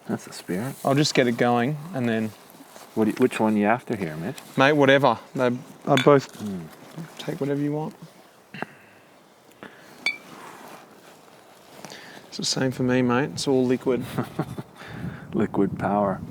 That's the spirit. I'll just get it going and then... Which one you after here, Mitch? Mate, whatever. I both take whatever you want. It's the same for me, mate. It's all liquid. Liquid power.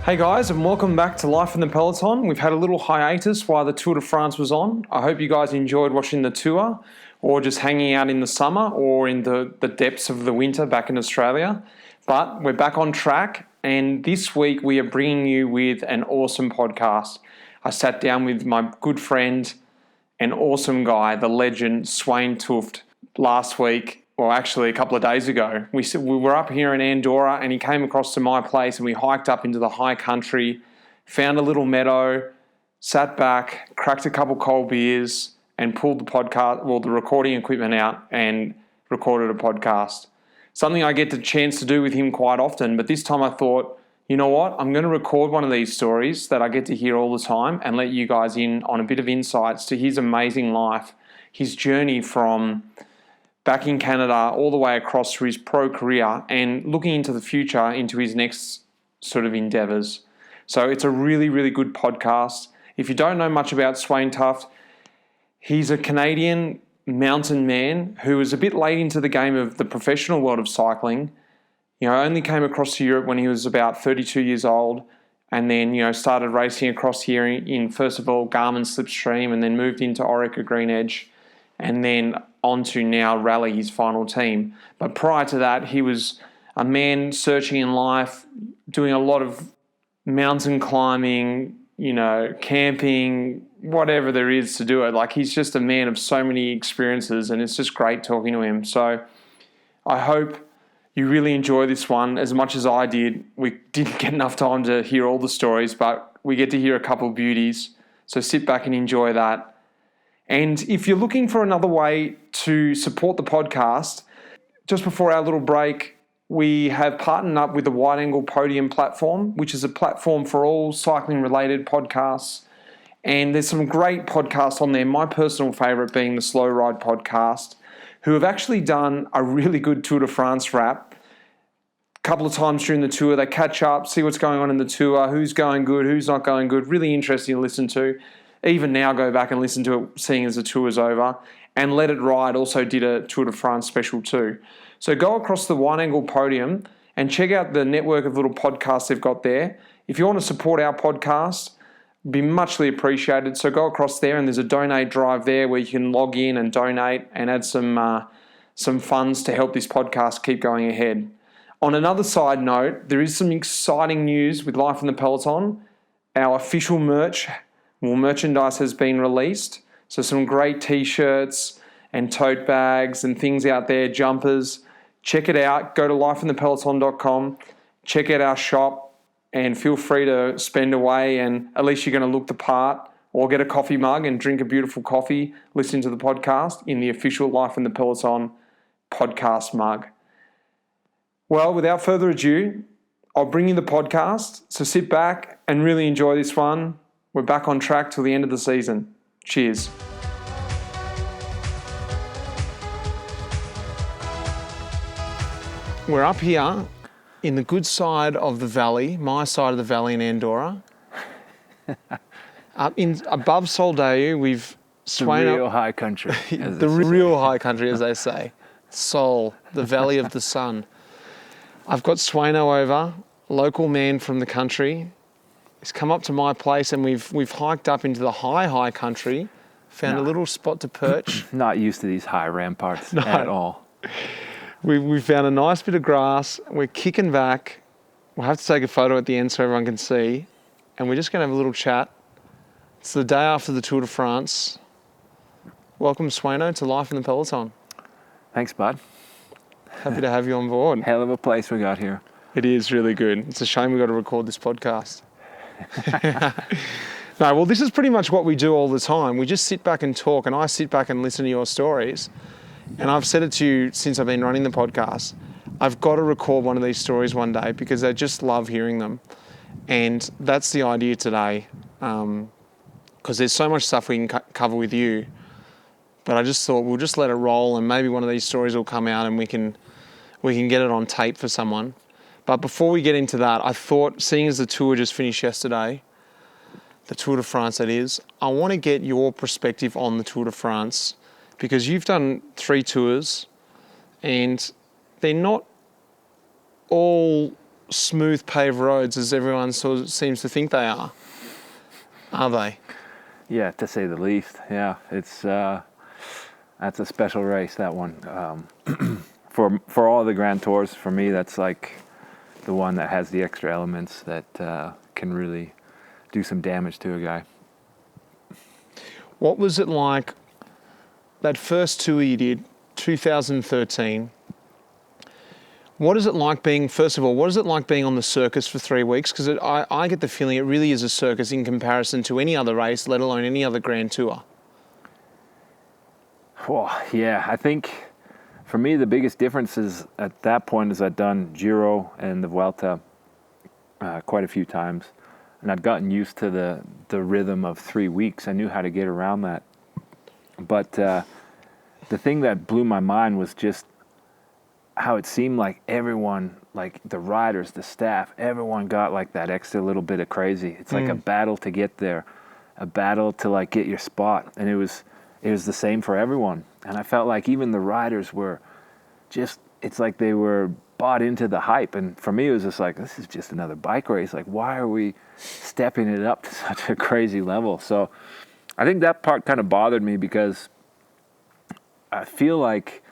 Hey guys, and welcome back to Life in the Peloton. We've had a little hiatus while the Tour de France was on. I hope you guys enjoyed watching the tour or just hanging out in the summer or in the depths of the winter back in Australia. But we're back on track, and this week we are bringing you with an awesome podcast. I sat down with my good friend and awesome guy, the legend Svein Tuft, last week. Well, actually, a couple of days ago. We were up here in Andorra and he came across to my place and we hiked up into the high country, found a little meadow, sat back, cracked a couple cold beers and pulled the recording equipment out and recorded a podcast. Something I get the chance to do with him quite often, but this time I thought, you know what? I'm going to record one of these stories that I get to hear all the time and let you guys in on a bit of insights to his amazing life, his journey from back in Canada all the way across to his pro career and looking into the future, into his next sort of endeavours. So it's a really, really good podcast. If you don't know much about Svein Tuft, he's a Canadian mountain man who was a bit late into the game of the professional world of cycling. Only came across to Europe when he was about 32 years old and then, started racing across here in first of all, Garmin Slipstream and then moved into Orica Green Edge and then on to now rally his final team. But prior to that, he was a man searching in life, doing a lot of mountain climbing, camping, whatever there is to do it. Like, he's just a man of so many experiences and it's just great talking to him. So I hope you really enjoy this one as much as I did. We didn't get enough time to hear all the stories, but we get to hear a couple of beauties. So sit back and enjoy that. And if you're looking for another way to support the podcast, just before our little break, we have partnered up with the Wide Angle Podium platform, which is a platform for all cycling-related podcasts. And there's some great podcasts on there, my personal favourite being the Slow Ride podcast, who have actually done a really good Tour de France wrap. A couple of times during the tour, they catch up, see what's going on in the tour, who's going good, who's not going good. Really interesting to listen to. Even now, go back and listen to it, seeing as the tour is over. And Let It Ride also did a Tour de France special too. So go across the Wide Angle Podium and check out the network of little podcasts they've got there. If you want to support our podcast, it'd be muchly appreciated. So go across there and there's a donate drive there where you can log in and donate and add some funds to help this podcast keep going ahead. On another side note, there is some exciting news with Life in the Peloton. Our official merchandise has been released. So some great t-shirts and tote bags and things out there, jumpers. Check it out. Go to lifeinthepeloton.com. Check out our shop and feel free to spend away and at least you're going to look the part or get a coffee mug and drink a beautiful coffee listening to the podcast in the official Life in the Peloton podcast mug. Well, without further ado, I'll bring you the podcast. So sit back and really enjoy this one. We're back on track till the end of the season. Cheers. We're up here in the good side of the valley, my side of the valley in Andorra. Above Soldeu, we've Sveino. The real high country. The real high country, as they say. Sol, the valley of the sun. I've got Sveino over, local man from the country. He's come up to my place and we've hiked up into the high country, found a little spot to perch. Not used to these high ramparts at all. We found a nice bit of grass. We're kicking back. We'll have to take a photo at the end so everyone can see. And we're just going to have a little chat. It's the day after the Tour de France. Welcome, Sveino, to Life in the Peloton. Thanks, bud. Happy to have you on board. Hell of a place we got here. It is really good. It's a shame we got to record this podcast. No, well, this is pretty much what we do all the time. We just sit back and talk, and I sit back and listen to your stories. And I've said it to you since I've been running the podcast. I've got to record one of these stories one day because I just love hearing them. And that's the idea today, because there's so much stuff we can cover with you. But I just thought we'll just let it roll, and maybe one of these stories will come out and we can get it on tape for someone. But before we get into that, I thought, seeing as the tour just finished yesterday, the Tour de France that is, I want to get your perspective on the Tour de France, because you've done 3 tours and they're not all smooth paved roads as everyone sort of seems to think they are they? Yeah, to say the least. Yeah, it's that's a special race, that one. For all the Grand Tours, for me, that's like the one that has the extra elements that can really do some damage to a guy. What was it like, that first tour you did, 2013? What is it like being, first of all, what is it like being on the circus for 3 weeks? Because I get the feeling it really is a circus in comparison to any other race, let alone any other Grand Tour. Well, yeah, I think for me the biggest difference is at that point is I'd done Giro and the Vuelta quite a few times, and I'd gotten used to the rhythm of 3 weeks. I knew how to get around that. But the thing that blew my mind was just how it seemed like everyone, like the riders, the staff, everyone got like that extra little bit of crazy. It's like a battle to get there, a battle to like get your spot. And it was the same for everyone. And I felt like even the riders were just, it's like they were bought into the hype. And for me, it was just like, this is just another bike race. Like, why are we stepping it up to such a crazy level? So I think that part kind of bothered me, because I feel like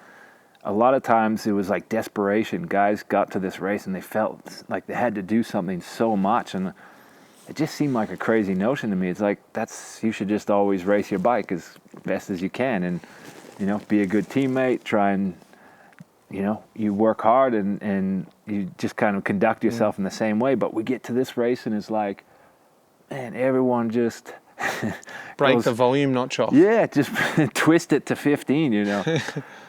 a lot of times it was like desperation. Guys got to this race and they felt like they had to do something so much, and it just seemed like a crazy notion to me. It's like, you should just always race your bike as best as you can, and be a good teammate, try and you work hard and you just kind of conduct yourself in the same way. But we get to this race and it's like, man, everyone just break the volume notch off. Yeah, just twist it to 15,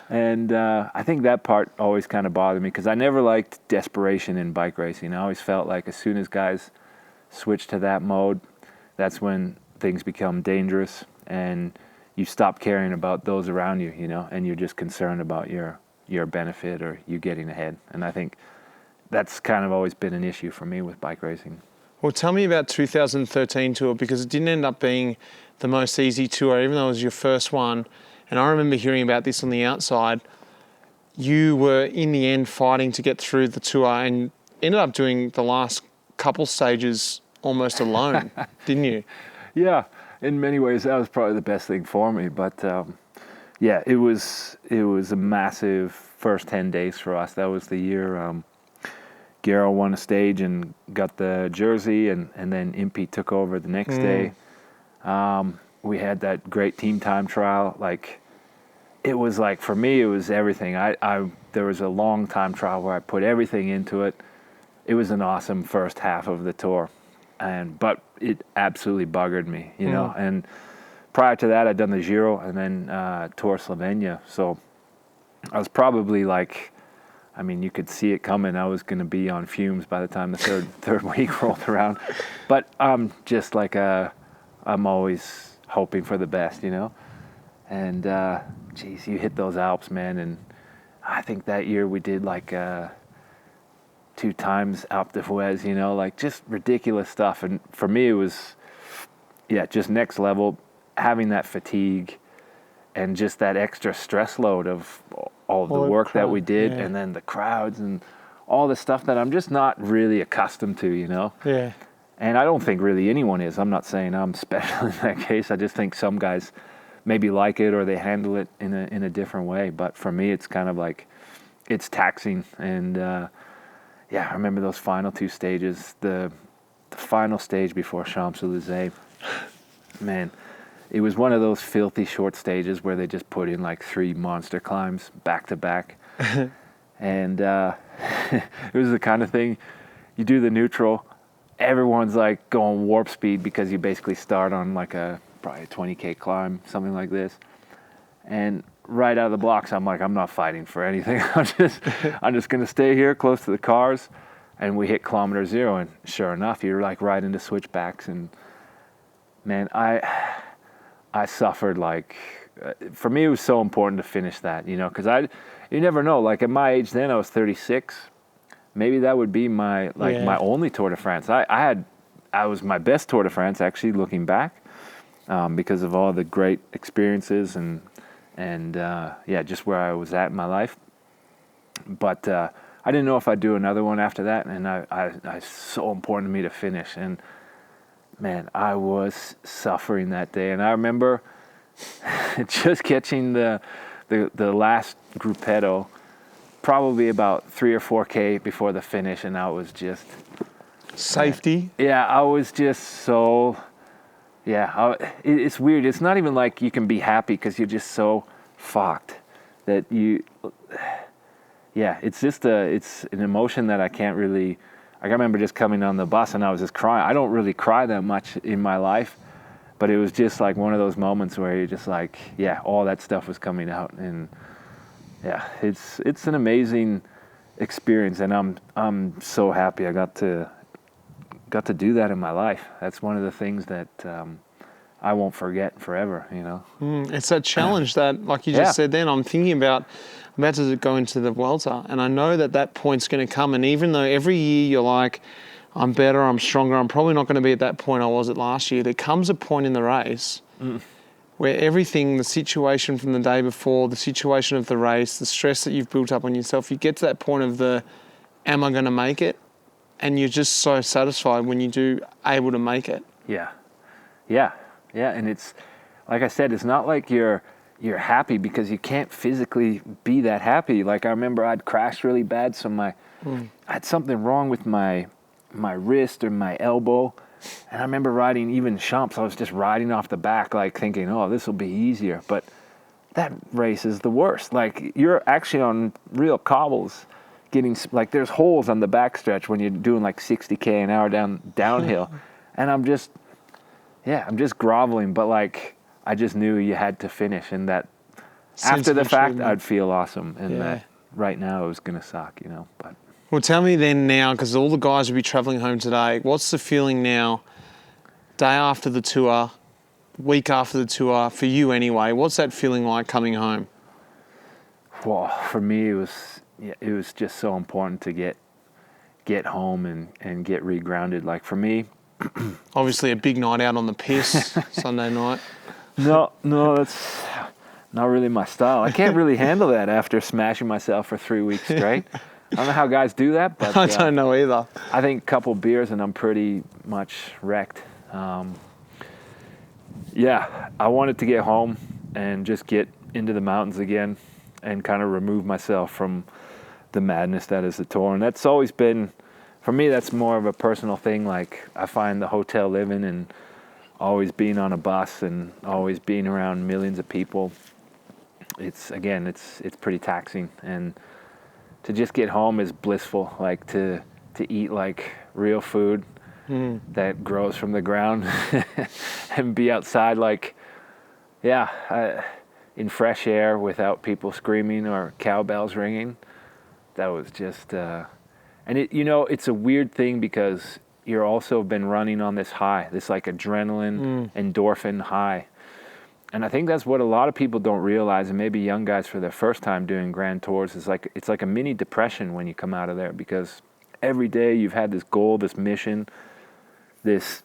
And I think that part always kind of bothered me, because I never liked desperation in bike racing. I always felt like as soon as guys switch to that mode, that's when things become dangerous and you stop caring about those around you, and you're just concerned about your benefit or you getting ahead. And I think that's kind of always been an issue for me with bike racing. Well, tell me about 2013 tour, because it didn't end up being the most easy tour, even though it was your first one. And I remember hearing about this on the outside. You were, in the end, fighting to get through the tour and ended up doing the last couple stages almost alone, didn't you? Yeah, in many ways, that was probably the best thing for me. But yeah, it was a massive first 10 days for us. That was the year Gero won a stage and got the jersey, and then Impey took over the next day. We had that great team time trial. Like, it was like, for me, it was everything. There was a long time trial where I put everything into it. It was an awesome first half of the tour, but it absolutely buggered me, know. And prior to that, I'd done the Giro and then Tour Slovenia. So I was probably like, I mean, you could see it coming. I was going to be on fumes by the time the third week rolled around. But I'm just like I'm always hoping for the best, And geez, you hit those Alps, man. And I think that year we did like 2 times Alpe d'Huez, like just ridiculous stuff. And for me, it was, just next level. Having that fatigue and just that extra stress load of all the work that we did, and then the crowds and all the stuff that I'm just not really accustomed to, Yeah. And I don't think really anyone is. I'm not saying I'm special in that case. I just think some guys maybe like it or they handle it in a different way. But for me, it's kind of like, it's taxing. And I remember those final 2 stages. The final stage before Champs-Élysées, man, it was one of those filthy short stages where they just put in like 3 monster climbs back to back. And it was the kind of thing, you do the neutral, everyone's like going warp speed because you basically start on like probably a 20K climb, something like this. And right out of the blocks, I'm like, I'm not fighting for anything. I'm just going to stay here close to the cars. And we hit kilometer 0, and sure enough, you're like right into switchbacks. And man, I suffered like, for me, it was so important to finish that, you know, because you never know. Like at my age then, I was 36. Maybe that would be my only Tour de France. I was my best Tour de France actually, looking back, because of all the great experiences and just where I was at in my life. But I didn't know if I'd do another one after that, and it's so important to me to finish. And man, I was suffering that day, and I remember just catching the last gruppetto, probably about 3 or 4K before the finish, and I was just safety. I was just so. It's weird. It's not even like you can be happy because you're just so fucked that you. It's just it's an emotion that I can't really. I remember just coming on the bus and I was just crying. I don't really cry that much in my life, but it was just like one of those moments where you're just like, all that stuff was coming out, and it's an amazing experience, and I'm so happy I got to do that in my life. That's one of the things that I won't forget forever, you know. It's that challenge that, like you just said then, I'm thinking about. I'm about to go into the Vuelta, and I know that point's going to come. And even though every year you're like, I'm better, I'm stronger, I'm probably not going to be at that point I was at last year, there comes a point in the race where everything, the situation from the day before, the situation of the race, the stress that you've built up on yourself, you get to that point of am I going to make it? And you're just so satisfied when you do able to make it. Yeah. And it's, like I said, it's not like you're happy because you can't physically be that happy. Like I remember I'd crashed really bad, so I had something wrong with my wrist or my elbow. And I remember riding even Champs, I was just riding off the back, like thinking, oh, this will be easier. But that race is the worst. Like you're actually on real cobbles, getting like there's holes on the backstretch when you're doing like 60K an hour downhill. And I'm just groveling, but like I just knew you had to finish, and that after the fact I'd feel awesome, and that right now it was gonna suck, you know. But well, tell me then now, because all the guys will be travelling home today. What's the feeling now, day after the tour, week after the tour for you anyway? What's that feeling like coming home? Well, for me it was just so important to get home and get regrounded. Like for me, obviously a big night out on the piss Sunday night. No, that's not really my style. I can't really handle that after smashing myself for 3 weeks straight. I don't know how guys do that, but I don't know either. I think a couple beers and I'm pretty much wrecked. I wanted to get home and just get into the mountains again and kind of remove myself from the madness that is the tour. And that's always been, for me, that's more of a personal thing. Like I find the hotel living and always being on a bus and always being around millions of people, it's pretty taxing. And to just get home is blissful. Like to eat like real food that grows from the ground and be outside like, in fresh air without people screaming or cowbells ringing. That was just, and it's a weird thing because you're also been running on this high, this like adrenaline, endorphin high. And I think that's what a lot of people don't realize, and maybe young guys for their first time doing grand tours, is like it's like a mini depression when you come out of there, because every day you've had this goal, this mission, this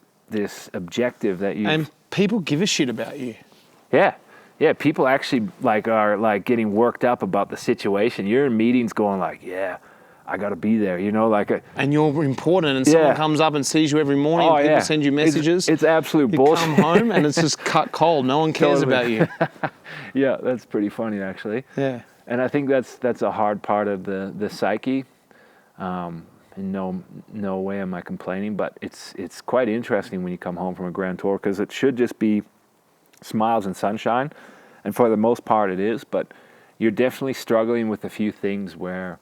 objective that you and people give a shit about you. Yeah, people actually are like getting worked up about the situation. You're in meetings going like, I got to be there, and you're important, and someone comes up and sees you every morning, and people send you messages. It's absolute bullshit. You come home and it's just cut cold. No one cares about you. Yeah, that's pretty funny actually. Yeah. And I think that's a hard part of the psyche. In no way am I complaining, but it's quite interesting when you come home from a grand tour, because it should just be smiles and sunshine, and for the most part it is, but you're definitely struggling with a few things where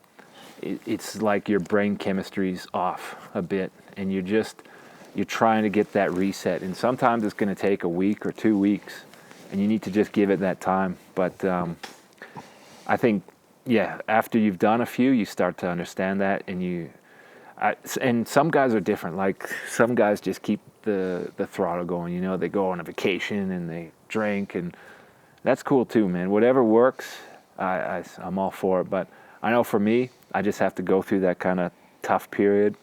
it's like your brain chemistry's off a bit, and you're trying to get that reset. And sometimes it's going to take a week or 2 weeks, and you need to just give it that time. But I think, yeah, after you've done a few, you start to understand that, and some guys are different. Like some guys just keep the throttle going. You know, they go on a vacation and they drink, and that's cool too, man. Whatever works, I'm all for it. But I know for me, I just have to go through that kind of tough period,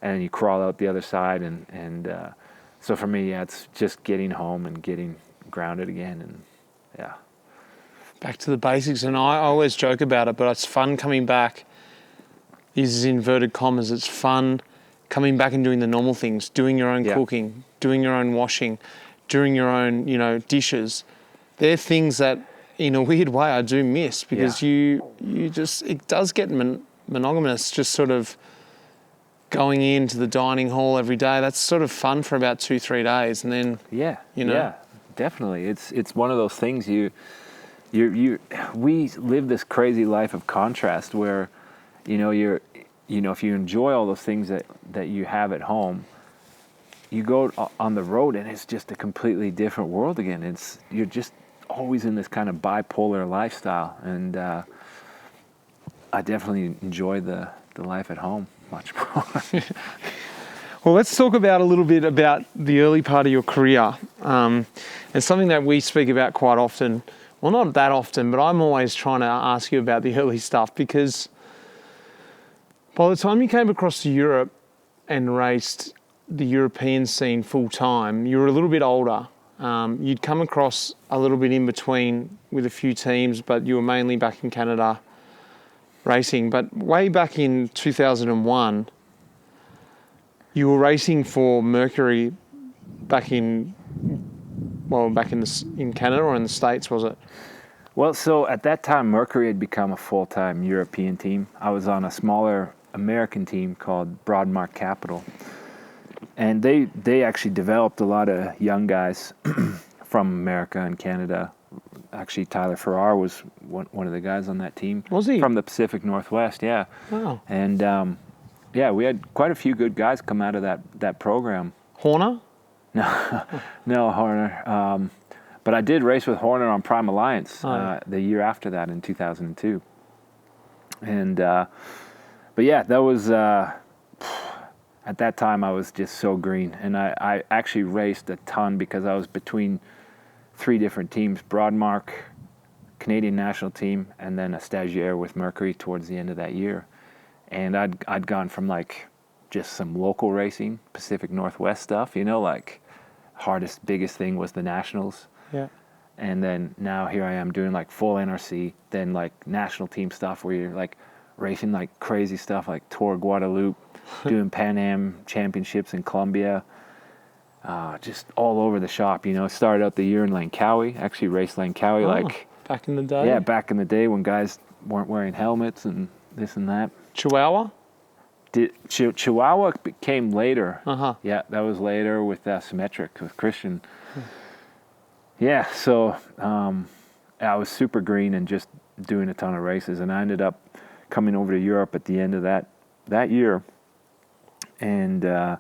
and you crawl out the other side. And so for me, yeah, it's just getting home and getting grounded again, and yeah. Back to the basics, and I always joke about it, but it's fun coming back. These inverted commas. It's fun coming back and doing the normal things, doing your own cooking, doing your own washing, doing your own, dishes. They're things that, in a weird way, I do miss because you just, it does get monogamous, just sort of going into the dining hall every day. That's sort of fun for about 2-3 days, and then yeah, definitely. It's one of those things we live this crazy life of contrast where, if you enjoy all those things that you have at home, you go on the road and it's just a completely different world again. You're just always in this kind of bipolar lifestyle, and I definitely enjoy the life at home much more. Well, let's talk about a little bit about the early part of your career. It's something that we speak about quite often. Well, not that often, but I'm always trying to ask you about the early stuff, because by the time you came across to Europe and raced the European scene full time, you were a little bit older. You'd come across a little bit in between with a few teams, but you were mainly back in Canada racing. But way back in 2001, you were racing for Mercury in Canada, or in the States, was it? Well, so at that time, Mercury had become a full-time European team. I was on a smaller American team called Broadmark Capital. And they actually developed a lot of young guys from America and Canada. Actually, Tyler Farrar was one of the guys on that team. Was he? From the Pacific Northwest, yeah. Wow. And, we had quite a few good guys come out of that program. Horner? No, Horner. But I did race with Horner on Prime Alliance the year after that in 2002. And, but yeah, that was, at that time I was just so green. And I actually raced a ton because I was between 3 different teams: Broadmark, Canadian national team, and then a stagiaire with Mercury towards the end of that year. And I'd gone from like just some local racing, Pacific Northwest stuff, like hardest, biggest thing was the nationals. Yeah. And then now here I am doing like full NRC, then like national team stuff where you're like racing like crazy stuff like Tour Guadeloupe, doing Pan Am championships in Colombia, just all over the shop. Started out the year in Langkawi, actually raced Langkawi back in the day. Yeah, back in the day when guys weren't wearing helmets and this and that. Chihuahua? Chihuahua came later. Uh-huh. Yeah, that was later with Symmetric, with Christian. Yeah, so I was super green and just doing a ton of races, and I ended up coming over to Europe at the end of that year, and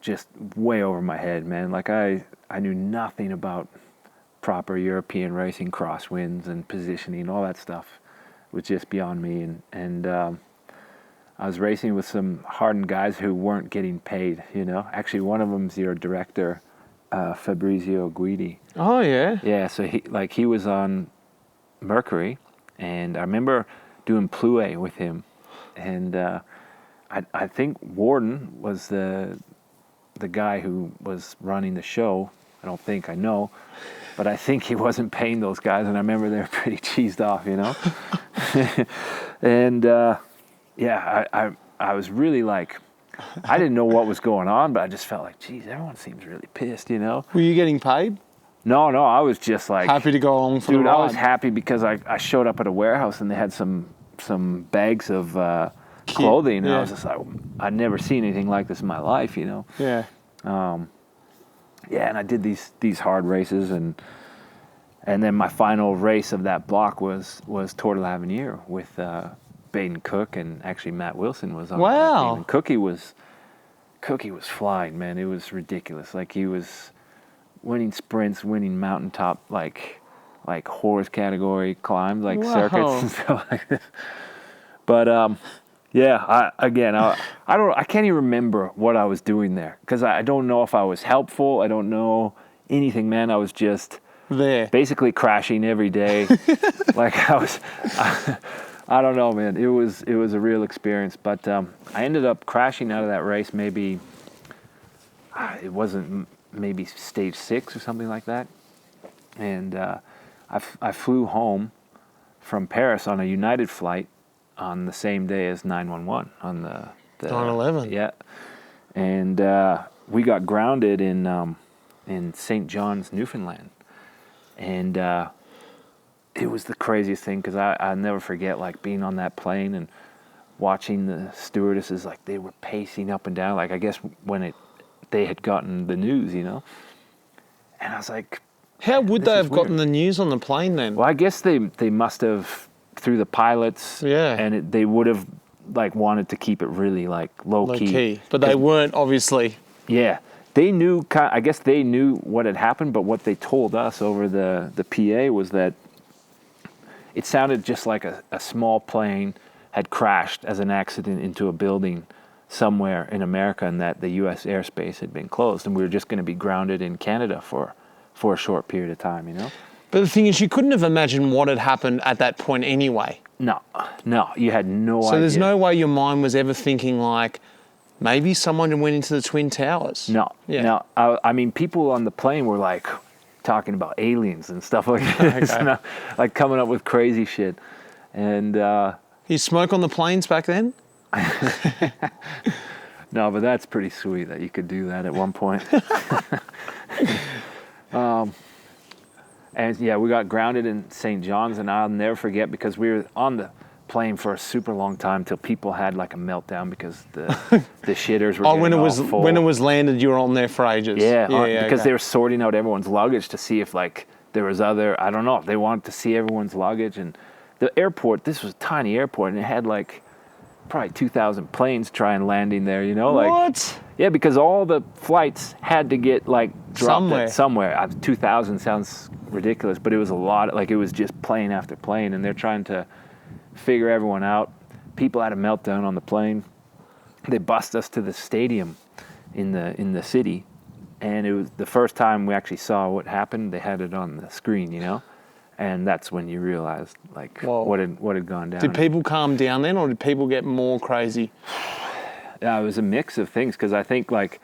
just way over my head, man. Like I knew nothing about proper European racing, crosswinds and positioning, all that stuff was just beyond me, and I was racing with some hardened guys who weren't getting paid, Actually, one of them's your director, Fabrizio Guidi. Oh, yeah? Yeah, so he was on Mercury, and I remember doing Plouay with him, and I think Warden was the guy who was running the show. I know, but I think he wasn't paying those guys, and I remember they were pretty cheesed off, And I was really like, I didn't know what was going on, but I just felt like, geez, everyone seems really pissed, Were you getting paid? No, I was just like... Happy to go along for the ride. I was happy because I showed up at a warehouse and they had some bags of clothing, and I was just like, I'd never seen anything like this in my life, Yeah. And I did these hard races, and then my final race of that block was Tour de l'Avenir with Baden Cook, and actually Matt Wilson was on Wow. that team. And Cookie was flying, man. It was ridiculous. Like, he was winning sprints, winning mountaintop, like horse category climbs, like circuits and stuff like this. But yeah, I can't even remember what I was doing there, because I don't know if I was helpful. I don't know anything, man. I was just there, basically crashing every day. Like, I don't know, man. It was a real experience. But I ended up crashing out of that race. Maybe it wasn't maybe stage 6 or something like that. And I flew home from Paris on a United flight on the same day as 911 on the 9/11. Yeah, and we got grounded in St. John's, Newfoundland, and it was the craziest thing, because I'll never forget, like, being on that plane and watching the stewardesses, like, they were pacing up and down, like, I guess when they had gotten the news, you know, and I was like, how would they have gotten weird. the news on the plane then? Well, I guess they must have, through the pilots, and they would have, like, wanted to keep it really, like, low key. But they weren't, obviously. Yeah. They knew, I guess they knew what had happened, but what they told us over the PA was that it sounded just like a small plane had crashed as an accident into a building somewhere in America, and that the U.S. airspace had been closed, and we were just going to be grounded in Canada for a short period of time, you know? But the thing is, you couldn't have imagined what had happened at that point anyway. No, you had no idea. So there's no way your mind was ever thinking, like, maybe someone went into the Twin Towers. No. I mean, people on the plane were, like, talking about aliens and stuff like this, Okay. like coming up with crazy shit. And you smoke on the planes back then? no, but that's pretty sweet that you could do that at one point. And yeah, we got grounded in St. John's, and I'll never forget, because we were on the plane for a super long time till people had, like, a meltdown because the shitters were getting when it all was full. when it was landed, you were on there for ages. Because they were sorting out everyone's luggage to see if, like, there was other, I don't know, if they wanted to see everyone's luggage. And the airport, this was a tiny airport, and it had, like, probably 2,000 planes trying landing there, you know? Like, what? Yeah, because all the flights had to get, like, dropped somewhere. 2,000 sounds ridiculous, but it was a lot. Like, it was just plane after plane, and they're trying to figure everyone out. People had a meltdown on the plane. They bussed us to the stadium in the city, and it was the first time we actually saw what happened. They had it on the screen, you know, and that's when you realized, like, what had gone down. Did people calm down then, or did people get more crazy? Yeah, it was a mix of things, because I think, like,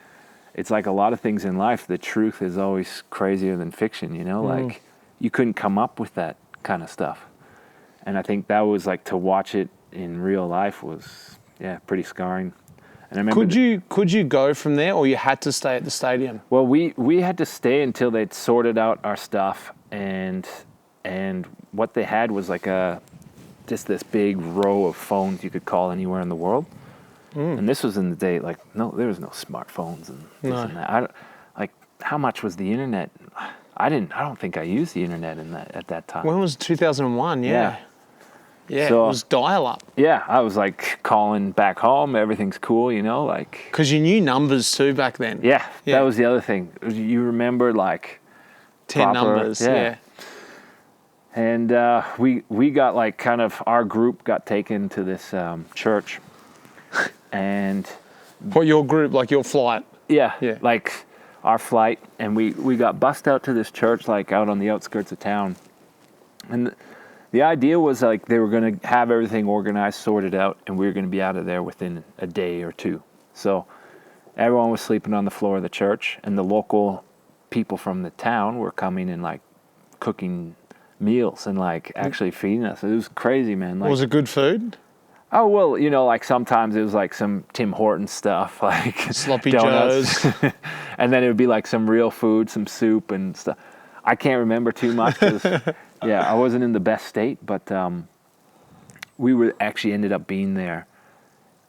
it's like a lot of things in life, the truth is always crazier than fiction, you know? Like, you couldn't come up with that kind of stuff. And I think that was, like, to watch it in real life was, pretty scarring. And I remember Could you go from there, or you had to stay at the stadium? Well, we had to stay until they'd sorted out our stuff, and what they had was, like, just this big row of phones you could call anywhere in the world. And this was in the day, like, there was no smartphones and this and that. How much was the internet? I don't think I used the internet at that time. When was 2001? Yeah, so, it was dial-up. Yeah, I was, like, calling back home. Everything's cool, you know, like. Because you knew numbers too back then. Yeah, that was the other thing. You remember, like, 10 numbers. Yeah. And we got, like, kind of, our group got taken to this church. And what, your group, like your flight? Yeah. Like our flight, and we got bussed out to this church, like, out on the outskirts of town. And the idea was, like, they were going to have everything organized, sorted out, and we were going to be out of there within a day or two. So everyone was sleeping on the floor of the church, and the local people from the town were coming and, like, cooking meals and, like, actually feeding us. It was crazy, man. Like, was it good food? Oh, well, you know, like, sometimes it was, like, some Tim Hortons stuff, like sloppy donuts. joes. And then it would be, like, some real food, some soup and stuff. I can't remember too much because, I wasn't in the best state. But we were actually ended up being there.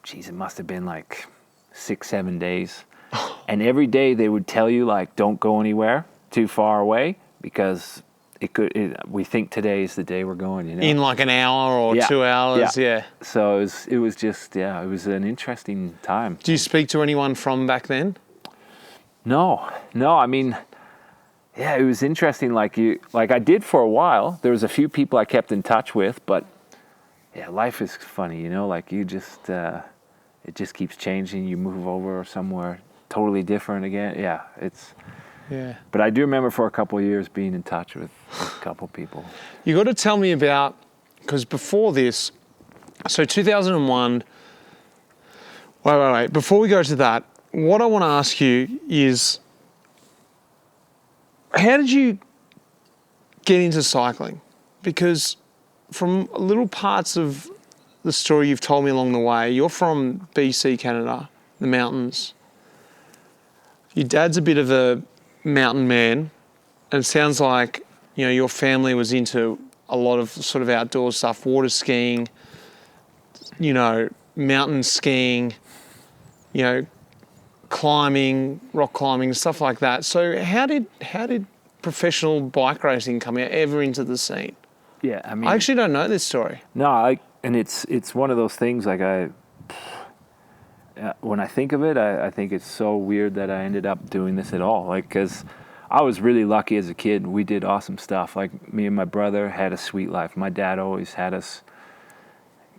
Geez, it must have been, like, 6-7 days. And every day they would tell you, like, don't go anywhere too far away, because we think today is the day we're going, you know. In like an hour or 2 hours, yeah. So it was just, it was an interesting time. Do you speak to anyone from back then? No, I mean, yeah, it was interesting. Like I did for a while. There was a few people I kept in touch with, but yeah, life is funny, you know. Like you just, it just keeps changing. You move over somewhere totally different again. Yeah, Yeah. But I do remember for a couple of years being in touch with a couple of people. You got to tell me about, because before this, so 2001. Wait. Before we go to that, what I want to ask you is, how did you get into cycling? Because from little parts of the story you've told me along the way, you're from BC, Canada, the mountains. Your dad's a bit of a mountain man, and it sounds like, you know, your family was into a lot of sort of outdoor stuff, water skiing, you know, mountain skiing, you know, climbing, rock climbing, stuff like that. So how did professional bike racing come ever into the scene? Yeah, I mean, I actually don't know this story. No, and it's one of those things. Like when I think of it, I think it's so weird that I ended up doing this at all. Like, because I was really lucky as a kid. We did awesome stuff. Like me and my brother had a sweet life. My dad always had us.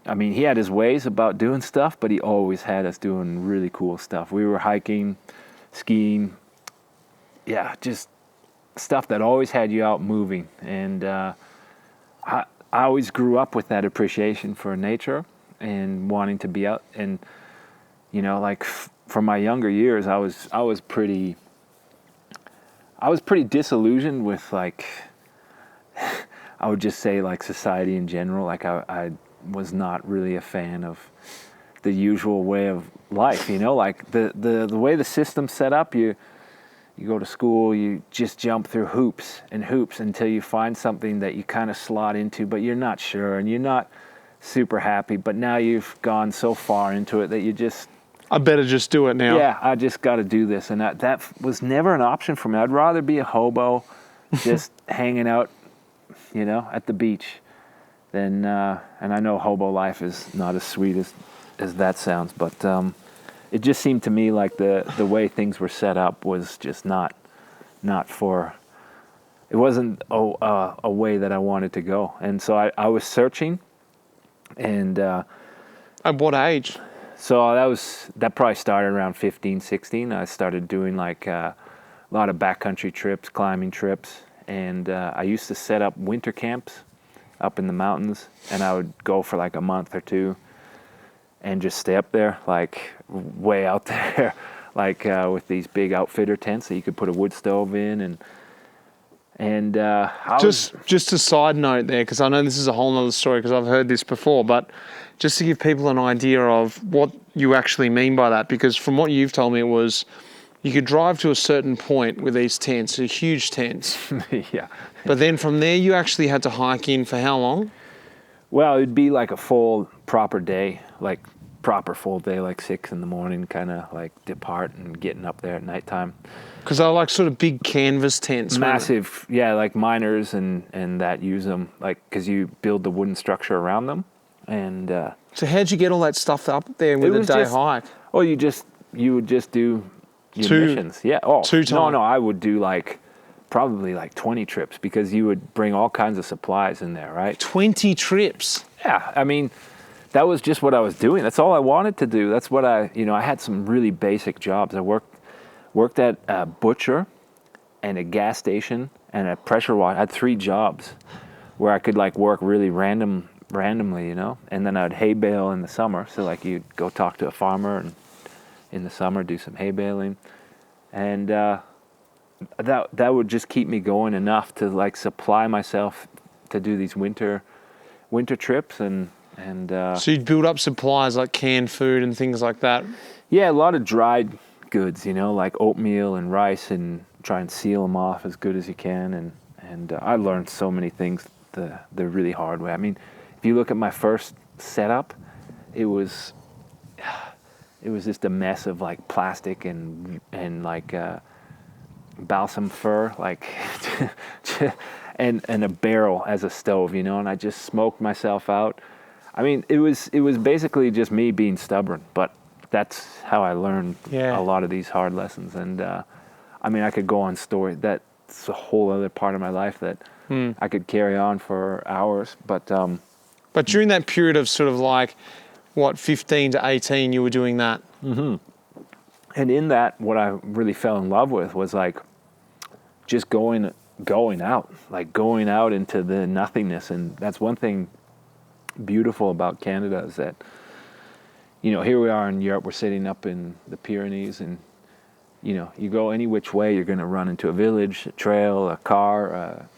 I mean, he had his ways about doing stuff, but he always had us doing really cool stuff. We were hiking, skiing, just stuff that always had you out moving. And I always grew up with that appreciation for nature and wanting to be out. And you know, like from my younger years, I was pretty disillusioned with, like, I would just say, like, society in general. Like I was not really a fan of the usual way of life, you know, like the way the system's set up. You go to school, you just jump through hoops until you find something that you kind of slot into, but you're not sure and you're not super happy. But now you've gone so far into it that you just, I better just do it now. yeah, I just got to do this. And that was never an option for me. I'd rather be a hobo just hanging out, you know, at the beach than, and I know hobo life is not as sweet as that sounds, but it just seemed to me like the way things were set up was just not for, it wasn't a way that I wanted to go. And so I was searching, and At what age? so that probably started around 15, 16. I started doing like a lot of backcountry trips, climbing trips, and I used to set up winter camps up in the mountains, and I would go for like a month or two and just stay up there, like way out there, like with these big outfitter tents that you could put a wood stove in. And just a side note there, because I know this is a whole nother story because I've heard this before, but just to give people an idea of what you actually mean by that, because from what you've told me, it was you could drive to a certain point with these tents, they're huge tents. Yeah. But then from there, you actually had to hike in for how long? Well, it'd be like a full proper day, like proper full day, like 6 a.m, kind of like depart and getting up there at nighttime. Because they're like sort of big canvas tents. Massive, yeah, like miners and that use them, like, because you build the wooden structure around them. And so how'd you get all that stuff up there with a day hike? Oh, you would just do your missions. Yeah. Oh, 2 times. No, I would do like probably like 20 trips, because you would bring all kinds of supplies in there, right? 20 trips. Yeah, I mean, that was just what I was doing. That's all I wanted to do. That's what I had some really basic jobs. I worked at a butcher and a gas station and a pressure washer. I had 3 jobs where I could like work really randomly, you know. And then I'd hay bale in the summer. So like you'd go talk to a farmer and in the summer do some hay baling, and that would just keep me going enough to like supply myself to do these winter trips and So you'd build up supplies like canned food and things like that. Yeah, a lot of dried goods, you know, like oatmeal and rice, and try and seal them off as good as you can. And I learned so many things the really hard way. I mean, if you look at my first setup, it was just a mess of like plastic and like balsam fir, like, and a barrel as a stove, and I just smoked myself out. I mean, it was basically just me being stubborn, but that's how I learned a lot of these hard lessons. And I mean, I could go on story. That's a whole other part of my life that I could carry on for hours. But during that period of sort of like, 15 to 18, you were doing that. Mm-hmm. And in that, what I really fell in love with was like just going out, like going out into the nothingness. And that's one thing beautiful about Canada is that, here we are in Europe, we're sitting up in the Pyrenees, and, you go any which way, you're going to run into a village, a trail, a car, a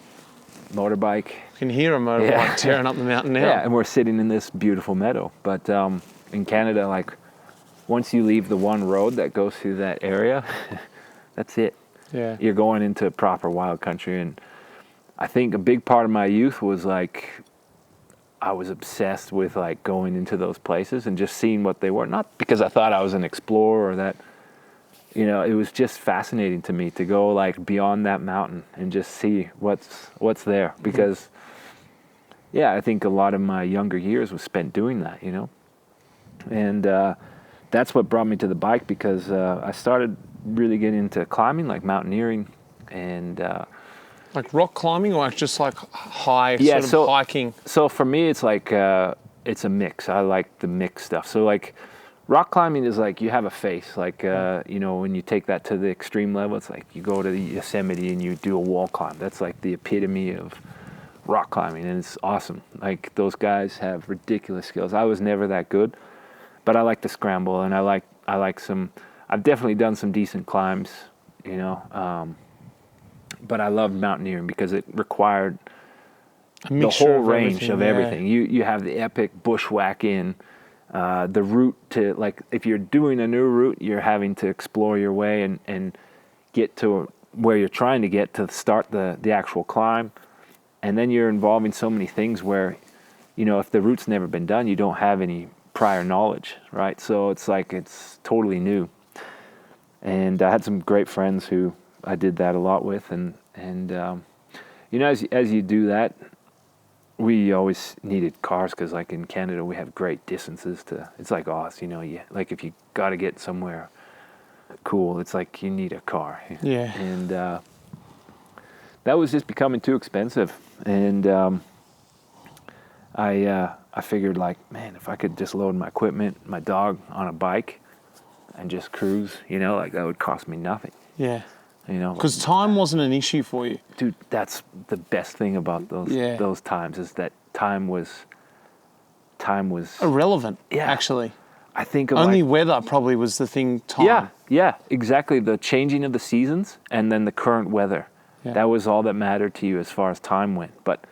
motorbike. You can hear a motorbike tearing up the mountain now. Yeah, and we're sitting in this beautiful meadow. But in Canada, like, once you leave the one road that goes through that area, that's it. Yeah. You're going into proper wild country. And I think a big part of my youth was like, I was obsessed with like going into those places and just seeing what they were. Not because I thought I was an explorer or that, it was just fascinating to me to go like beyond that mountain and just see what's there. Because, I think a lot of my younger years was spent doing that, And that's what brought me to the bike, because I started really getting into climbing, like mountaineering, and like rock climbing, or just like high sort of hiking? So for me, it's like it's a mix. I like the mix stuff. So like rock climbing is like you have a face. Like when you take that to the extreme level, it's like you go to the Yosemite and you do a wall climb. That's like the epitome of rock climbing, and it's awesome. Like those guys have ridiculous skills. I was never that good, but I like to scramble, and I like some. I've definitely done some decent climbs, but I love mountaineering because it required the whole range of everything. You have the epic bushwhacking, the route to, like, if you're doing a new route, you're having to explore your way and get to where you're trying to get to start the actual climb. And then you're involving so many things where, if the route's never been done, you don't have any prior knowledge, right? So it's like it's totally new. And I had some great friends who I did that a lot with, and as you do that, we always needed cars, because like in Canada we have great distances to. It's like Oz, like if you got to get somewhere cool, it's like you need a car. Yeah. And that was just becoming too expensive, and I figured, like, man, if I could just load my equipment, my dog on a bike, and just cruise, like that would cost me nothing. Yeah. Because time wasn't an issue for you. Dude, that's the best thing about those times, is that time was irrelevant. Yeah. Actually. I think of only weather probably was the thing. Time. Yeah, exactly. The changing of the seasons and then the current weather. Yeah. That was all that mattered to you as far as time went. But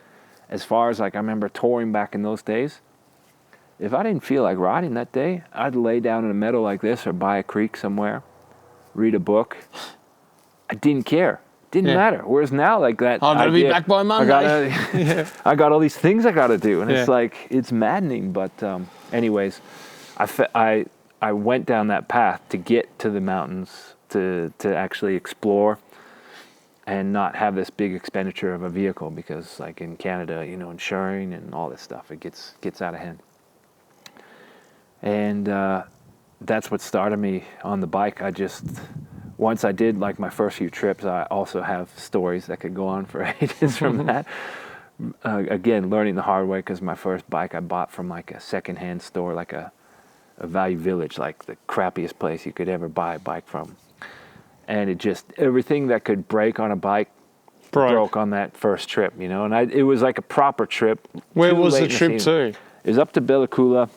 as far as, like, I remember touring back in those days, if I didn't feel like riding that day, I'd lay down in a meadow like this or by a creek somewhere, read a book. I didn't care. Didn't matter. Whereas now, like that, I'm going to be back by Monday. I got all these things I got to do, and it's like, it's maddening. But anyways, I went down that path to get to the mountains, to actually explore, and not have this big expenditure of a vehicle, because like in Canada, insuring and all this stuff, it gets out of hand. And that's what started me on the bike. Once I did like my first few trips, I also have stories that could go on for ages from that. Again, learning the hard way, because my first bike I bought from like a secondhand store, like a Value Village, like the crappiest place you could ever buy a bike from. And it just, everything that could break on a bike broke on that first trip, and it was like a proper trip. Where was the trip to? It was up to Bellacoola,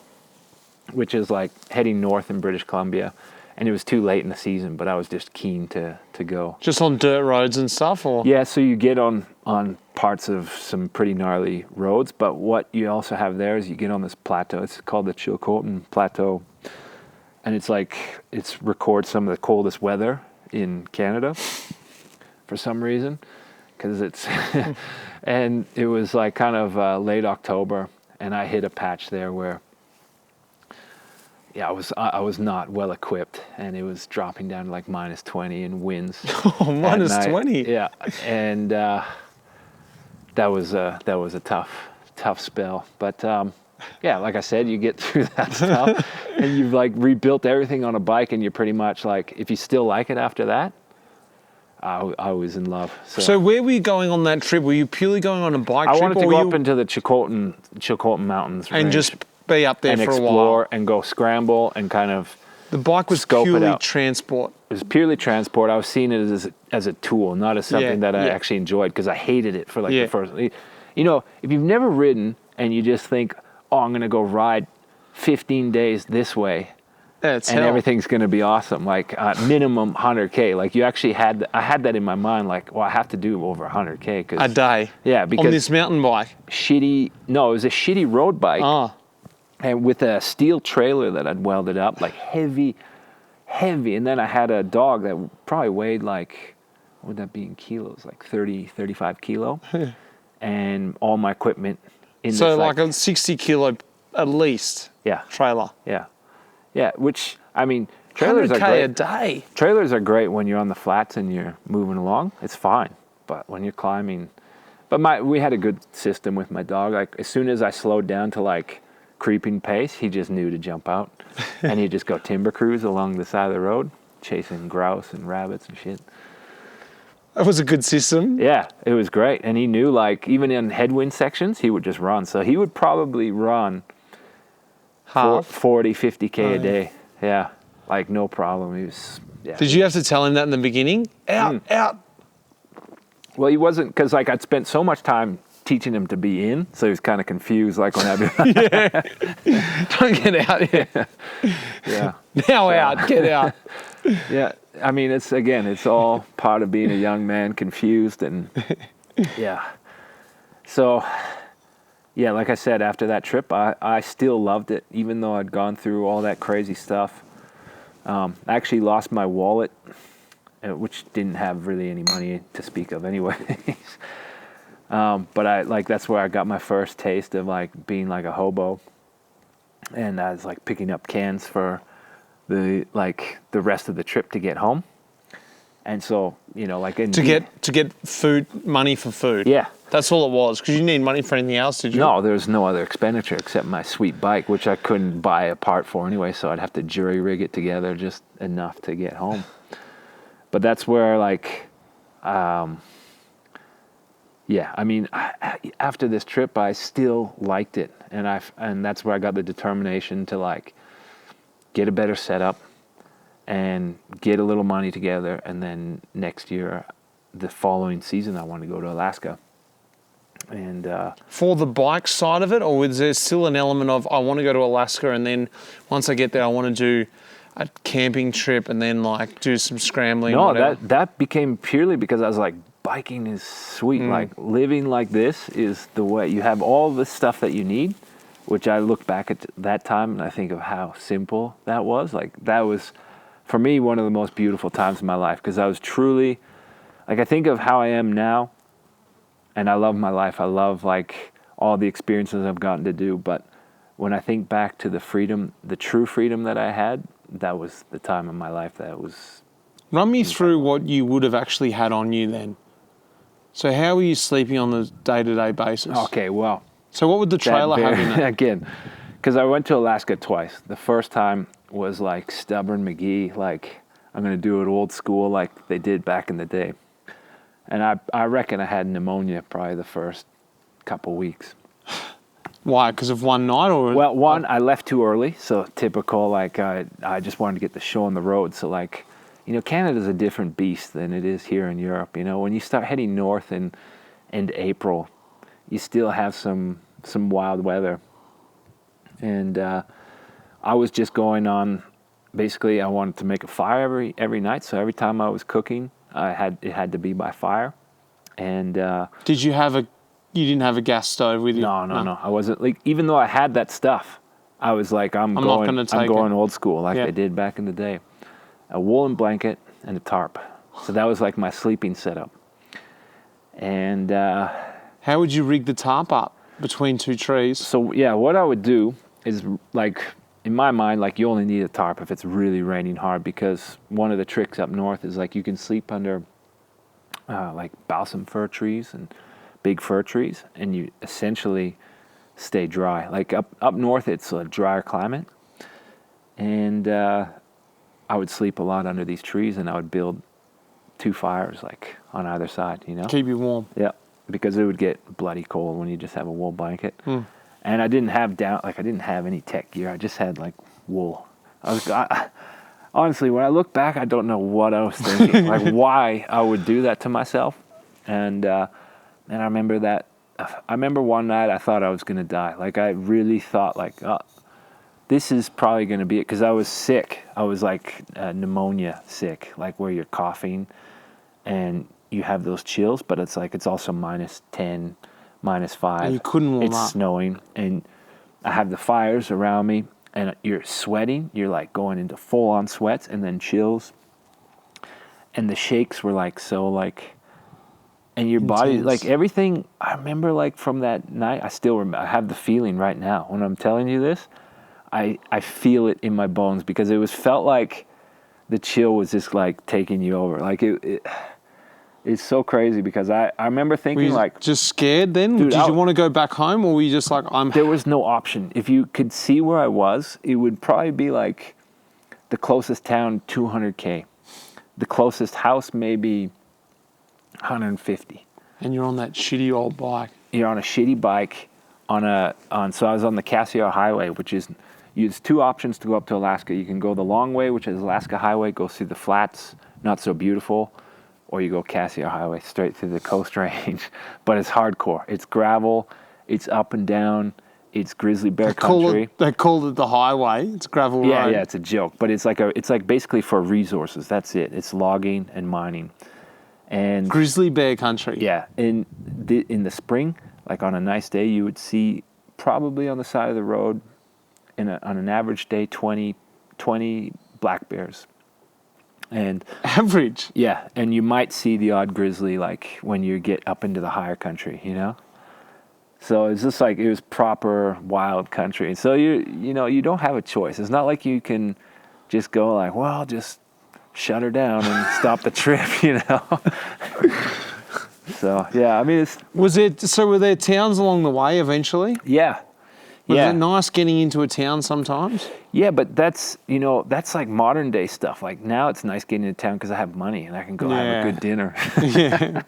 which is like heading north in British Columbia. And it was too late in the season, but I was just keen to go. Just on dirt roads and stuff, or? Yeah, so you get on parts of some pretty gnarly roads, but what you also have there is you get on this plateau. It's called the Chilcotin Plateau, and it's records some of the coldest weather in Canada for some reason, because it's and it was like kind of late October, and I hit a patch there where. Yeah, I was not well equipped, and it was dropping down to like -20 and winds. Oh, -20? Yeah, and that was a tough spell. But yeah, like I said, you get through that stuff, and you've like rebuilt everything on a bike, and you're pretty much like, if you still like it after that, I was in love. So where were you going on that trip? Were you purely going on a bike I trip? wanted to go up into the Chilcotin Mountains and range just be up there and for a explore while? and go scramble and kind of. The bike was scope it purely out. transport. It was purely transport. I was seeing it as a tool, not as something that I actually enjoyed, because I hated it for like the first. You know, if you've never ridden and you just think, oh, I'm going to go ride 15 days this way, and everything's going to be awesome, like minimum 100K. Like you actually I had that in my mind, like, well, I have to do over 100K. A day? Yeah, because on this mountain bike? It was a shitty road bike. Oh. And with a steel trailer that I'd welded up, like heavy. And then I had a dog that probably weighed like, what would that be in kilos? Like 30, 35 kilo. And all my equipment in this. So like a 60 kilo at least trailer. Yeah. Yeah, which, I mean, trailers are 100K great. a day. Trailers are great when you're on the flats and you're moving along. It's fine. But when you're climbing. But we had a good system with my dog. Like as soon as I slowed down to like creeping pace, he just knew to jump out. And he'd just go timber cruise along the side of the road, chasing grouse and rabbits and shit. That was a good system. Yeah, it was great. And he knew, like, even in headwind sections, he would just run. So he would probably run 40, 50K a day. Yeah, like no problem. He was, Did you have to tell him that in the beginning? Out. Well, he wasn't, because like I'd spent so much time teaching him to be in, so he was kind of confused, like when I'd be like, don't get out here. Yeah. Now out, get out. Yeah, I mean, it's all part of being a young man, confused, and So, yeah, like I said, after that trip, I still loved it, even though I'd gone through all that crazy stuff. I actually lost my wallet, which didn't have really any money to speak of anyways. But that's where I got my first taste of like being like a hobo, and I was like picking up cans for the rest of the trip to get home. And so, like to get food, money for food. Yeah, that's all it was, because you need money for anything else, did you? No, there was no other expenditure except my sweet bike, which I couldn't buy a part for anyway, so I'd have to jury rig it together just enough to get home. But that's where I mean, after this trip, I still liked it, and that's where I got the determination to like get a better setup and get a little money together, and then next year, the following season, I want to go to Alaska. And for the bike side of it, or is there still an element of I want to go to Alaska, and then once I get there, I want to do a camping trip and then like do some scrambling? No, that became purely because I was like, biking is sweet. Like living like this is the way. You have all the stuff that you need, which I look back at that time and I think of how simple that was. Like that was, for me, one of the most beautiful times of my life, because I was truly, like I think of how I am now, and I love my life. I love like all the experiences I've gotten to do. But when I think back to the freedom, the true freedom that I had, that was the time of my life that was. Run me through what you would have actually had on you then. So how were you sleeping on a day-to-day basis? Okay, well. So what would the trailer have in it? Again, because I went to Alaska twice. The first time was like stubborn McGee, like I'm going to do it old school like they did back in the day. And I reckon I had pneumonia probably the first couple weeks. Why? Because of one night? Or well, one, I left too early, so typical, like I just wanted to get the show on the road. So like, Canada's a different beast than it is here in Europe. When you start heading north in April, you still have some wild weather. And I was just going on, basically I wanted to make a fire every night. So every time I was cooking, it had to be by fire. And did you didn't have a gas stove with you? No. I wasn't, like, even though I had that stuff, I was like, I'm going old school like they did back in the day. A woolen blanket and a tarp. So that was like my sleeping setup. And how would you rig the tarp up between two trees? So yeah, what I would do is, like, in my mind, like, you only need a tarp if it's really raining hard, because one of the tricks up north is like you can sleep under like balsam fir trees and big fir trees, and you essentially stay dry. Like up north, it's a drier climate, and I would sleep a lot under these trees, and I would build 2 fires like on either side, you know. Keep you warm. Yeah, because it would get bloody cold when you just have a wool blanket. And I didn't have I didn't have any tech gear. I just had like wool. Honestly, when I look back, I don't know what I was thinking, like why I would do that to myself. And I remember one night I thought I was gonna die. Like I really thought like, oh, this is probably gonna be it, because I was sick. I was like pneumonia sick, like where you're coughing and you have those chills, but it's like it's also -10, -5. And you couldn't warm up. It's snowing, and I have the fires around me, and you're sweating. You're like going into full-on sweats, and then chills. And the shakes were like so like, and your body, intense. like everything. I remember like from that night. I still remember. I have the feeling right now when I'm telling you this. I feel it in my bones, because it felt like the chill was just like taking you over. Like it's so crazy, because I remember Were thinking you like, just scared then? Dude, Did you want to go back home, or were you just like, there was no option. If you could see where I was, it would probably be like the closest town 200K. The closest house maybe 150. And you're on that shitty old bike. You're on a shitty bike so I was on the Cassiar Highway, which is, there's 2 options to go up to Alaska. You can go the long way, which is Alaska Highway, goes through the flats, not so beautiful, or you go Cassiar Highway straight through the Coast Range. But it's hardcore. It's gravel, it's up and down, it's grizzly bear country. They called it the highway. It's gravel road. Yeah, it's a joke, but it's like basically for resources. That's it. It's logging and mining. And grizzly bear country. Yeah, in the spring, like on a nice day, you would see probably on the side of the road, on an average day, 20 black bears. And average. Yeah, and you might see the odd grizzly like when you get up into the higher country, you know. So it's just like it was proper wild country. So you don't have a choice. It's not like you can just go like, well, just shut her down and stop the trip, you know. So yeah, I mean, were there towns along the way eventually? Yeah. Was it nice getting into a town sometimes? Yeah, but that's like modern day stuff. Like now it's nice getting into town because I have money and I can go have a good dinner. Yeah.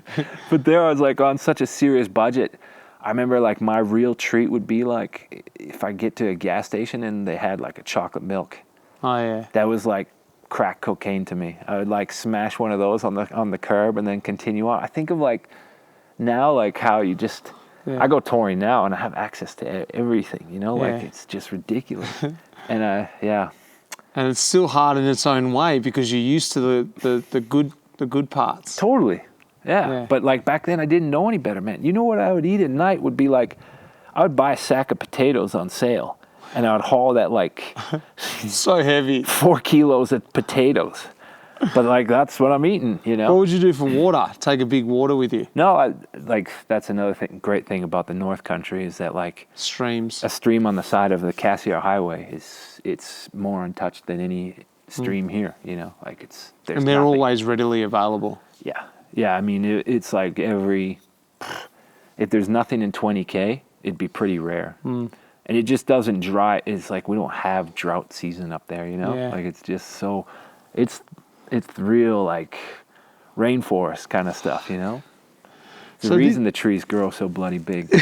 But there I was like on such a serious budget. I remember like my real treat would be like if I get to a gas station and they had like a chocolate milk. Oh yeah. That was like crack cocaine to me. I would like smash one of those on the curb and then continue on. I think of like now like how you just I go touring now and I have access to everything, you know, like it's just ridiculous. And and it's still hard in its own way because you're used to the good parts. Totally. Yeah. But like back then I didn't know any better, man. You know what I would eat at night would be like, I would buy a sack of potatoes on sale and I would haul that like so heavy 4 kilos of potatoes. But like that's what I'm eating, you know. What would you do for water? Take a big water with you? No, that's another great thing about the North Country is that like streams. A stream on the side of the Cassiar Highway it's more untouched than any stream here, you know. Like and they're always readily available. Yeah. I mean it's like if there's nothing in 20K, it'd be pretty rare. And it just doesn't dry. It's like we don't have drought season up there, you know. Like it's just so it's real like rainforest kind of stuff, you know. The reason the trees grow so bloody big.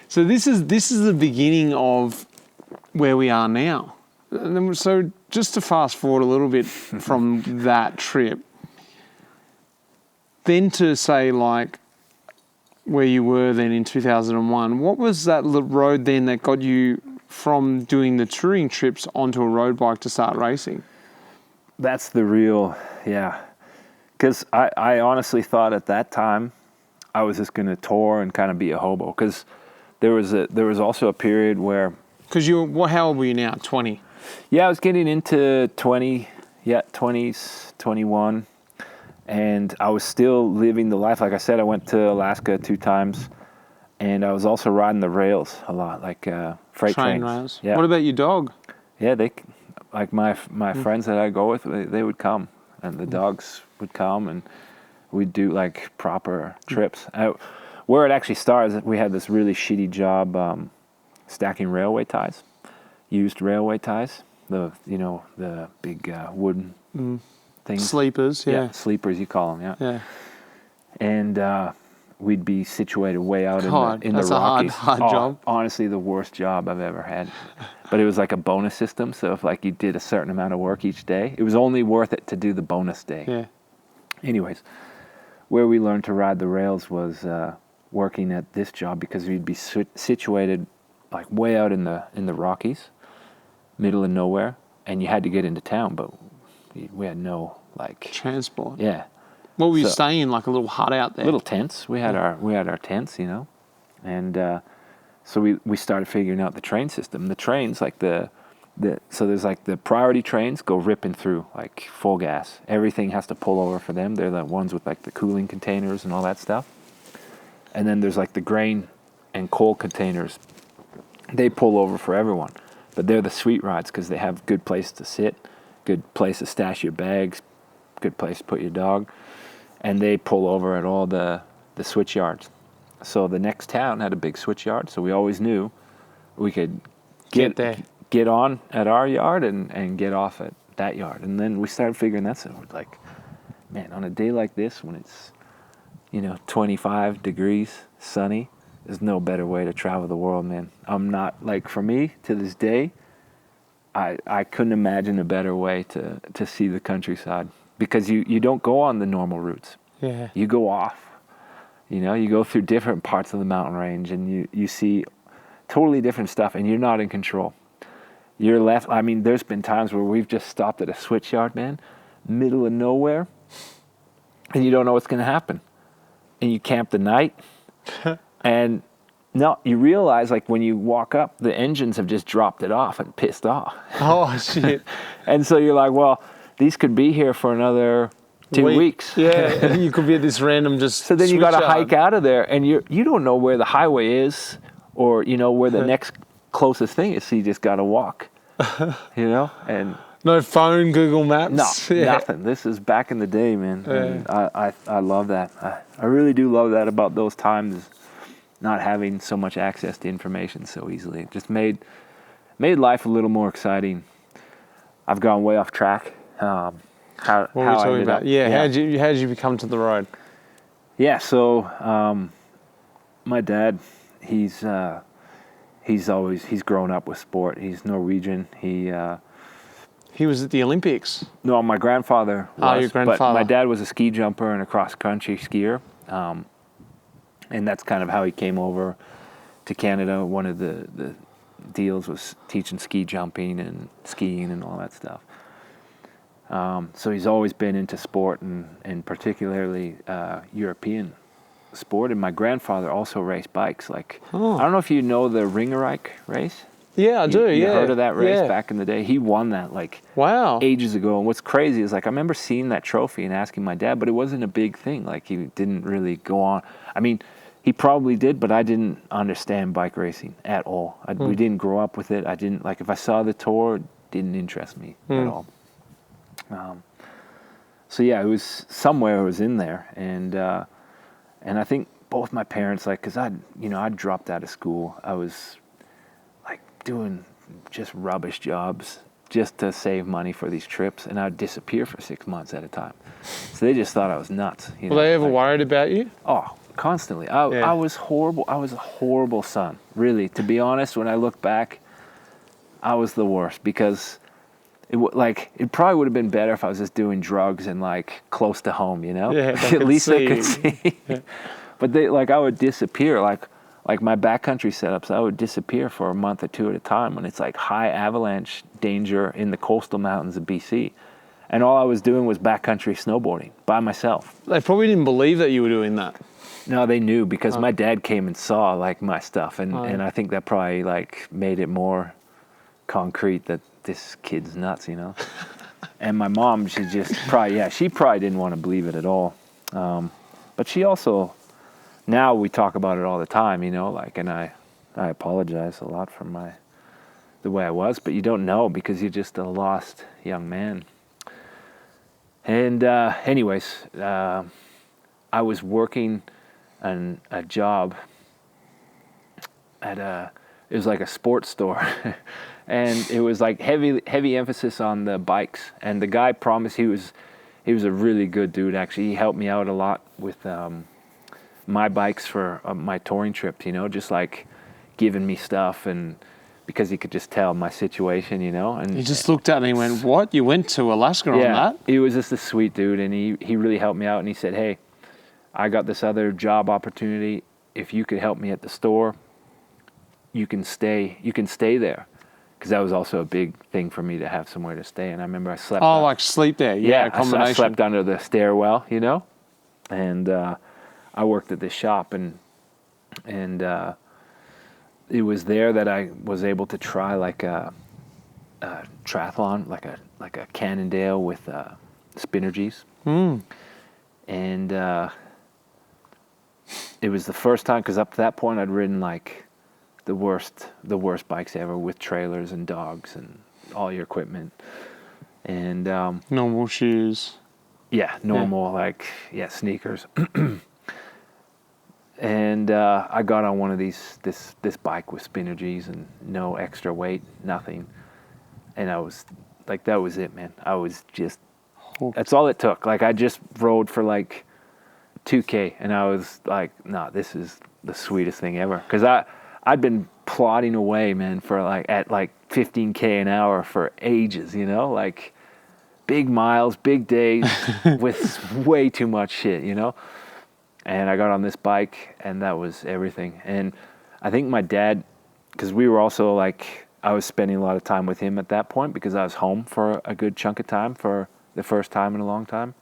So this is the beginning of where we are now. And then, so just to fast forward a little bit from that trip, then to say like where you were then in 2001, what was that road then that got you from doing the touring trips onto a road bike to start racing? That's the real, because I honestly thought at that time I was just going to tour and kind of be a hobo. Because there was also a period where... Because how old were you now? 20? Yeah, I was getting into 20s, 21. And I was still living the life. Like I said, I went to Alaska 2 times. And I was also riding the rails a lot, like freight trains. Rails. Yeah. What about your dog? Yeah, like my friends that I go with, they would come, and the dogs would come, and we'd do like proper trips. where it actually started is we had this really shitty job stacking railway ties, used railway ties. The big wooden things. Sleepers, yeah. Sleepers, you call them, Yeah. And we'd be situated way out God, in the that's a Rockies. hard job. Honestly, the worst job I've ever had. But it was like a bonus system, so if like you did a certain amount of work each day, it was only worth it to do the bonus day. Yeah. Anyways, where we learned to ride the rails was working at this job because we'd be situated like way out in the Rockies, middle of nowhere, and you had to get into town, but we had no like transport. Yeah. What were you staying in, like a little hut out there? Little tents. We had our tents, and so we started figuring out the train system. The trains, like so there's like the priority trains go ripping through like full gas. Everything has to pull over for them. They're the ones with like the cooling containers and all that stuff. And then there's like the grain and coal containers. They pull over for everyone, but they're the sweet rides because they have good place to sit, good place to stash your bags, good place to put your dog. And they pull over at all the switch yards. So the next town had a big switch yard, so we always knew we could get on at our yard and get off at that yard. And then we started figuring that out. We're like, man, on a day like this when it's 25 degrees, sunny, there's no better way to travel the world, man. I'm not, like, for me, to this day, I couldn't imagine a better way to see the countryside. Because you don't go on the normal routes. Yeah. You go off. You go through different parts of the mountain range and you see totally different stuff and you're not in control. You're left, I mean, there's been times where we've just stopped at a switch yard, man, middle of nowhere, and you don't know what's going to happen. And you camp the night, and no, you realize, like, when you walk up, the engines have just dropped it off and pissed off. Oh, shit. And so you're like, well, these could be here for another 2 weeks. Yeah, you could be at this random just So then you got to switch hike out of there, and you don't know where the highway is or, where the next closest thing is, so you just got to walk, and... No phone, Google Maps. No, nothing. This is back in the day, man. Yeah. And I love that. I really do love that about those times, not having so much access to information so easily. It just made life a little more exciting. I've gone way off track. What were we talking about? Yeah, how did you become to the road? Yeah, so my dad, he's grown up with sport. He's Norwegian. He was at the Olympics. No, my grandfather was. Oh, your grandfather. But my dad was a ski jumper and a cross-country skier. And that's kind of how he came over to Canada. One of the deals was teaching ski jumping and skiing and all that stuff. So he's always been into sport and particularly European sport. And my grandfather also raced bikes. Like, I don't know if you know the Ringerike race. Yeah, I do. You heard of that race back in the day? He won that ages ago. And what's crazy is, like, I remember seeing that trophy and asking my dad, but it wasn't a big thing. Like, he didn't really go on. I mean, he probably did, but I didn't understand bike racing at all. We didn't grow up with it. I didn't, like, if I saw the tour, it didn't interest me at all. So yeah, it was somewhere it was in there. And I think both my parents, like, cause I'd dropped out of school. I was doing just rubbish jobs just to save money for these trips, and I'd disappear for 6 months at a time. So they just thought I was nuts. Were they ever worried about you? Oh, constantly. I was horrible. I was a horrible son, really. To be honest, when I look back, I was the worst because it probably would have been better if I was just doing drugs and like close to home, Yeah, at least they could see. But I would disappear, like my backcountry setups, I would disappear for a month or two at a time when it's like high avalanche danger in the coastal mountains of BC. And all I was doing was backcountry snowboarding by myself. They probably didn't believe that you were doing that. No, they knew because my dad came and saw like my stuff. And I think that probably like made it more concrete that this kid's nuts, And my mom, she probably didn't want to believe it at all. But she also... Now we talk about it all the time, and I apologize a lot for the way I was, but you don't know because you're just a lost young man. And anyways, I was working a job at it was like a sports store. And it was like heavy emphasis on the bikes. And the guy promised he was a really good dude. Actually, he helped me out a lot with my bikes for my touring trips. Just like giving me stuff, and because he could just tell my situation. And he just looked at it and he went, "What? You went to Alaska on that?" He was just a sweet dude, and he really helped me out. And he said, "Hey, I got this other job opportunity. If you could help me at the store, you can stay there." Because that was also a big thing for me to have somewhere to stay. And I remember I slept. Oh, like sleep there? Yeah, accommodation. I slept under the stairwell, and I worked at this shop, and it was there that I was able to try like a triathlon, like a Cannondale with Spinergies. And it was the first time, because up to that point I'd ridden like the worst bikes ever, with trailers and dogs and all your equipment, and normal shoes. Sneakers. And I got on one of this bike with Spinergies and no extra weight, nothing, and I was like, that was it, man. I was just, that's all it took. Like, I just rode for like 2K, and I was like, nah, this is the sweetest thing ever, because I'd been plodding away, man, for at 15K an hour for ages, like big miles, big days with way too much shit, And I got on this bike, and that was everything. And I think my dad, because we were also I was spending a lot of time with him at that point, because I was home for a good chunk of time for the first time in a long time.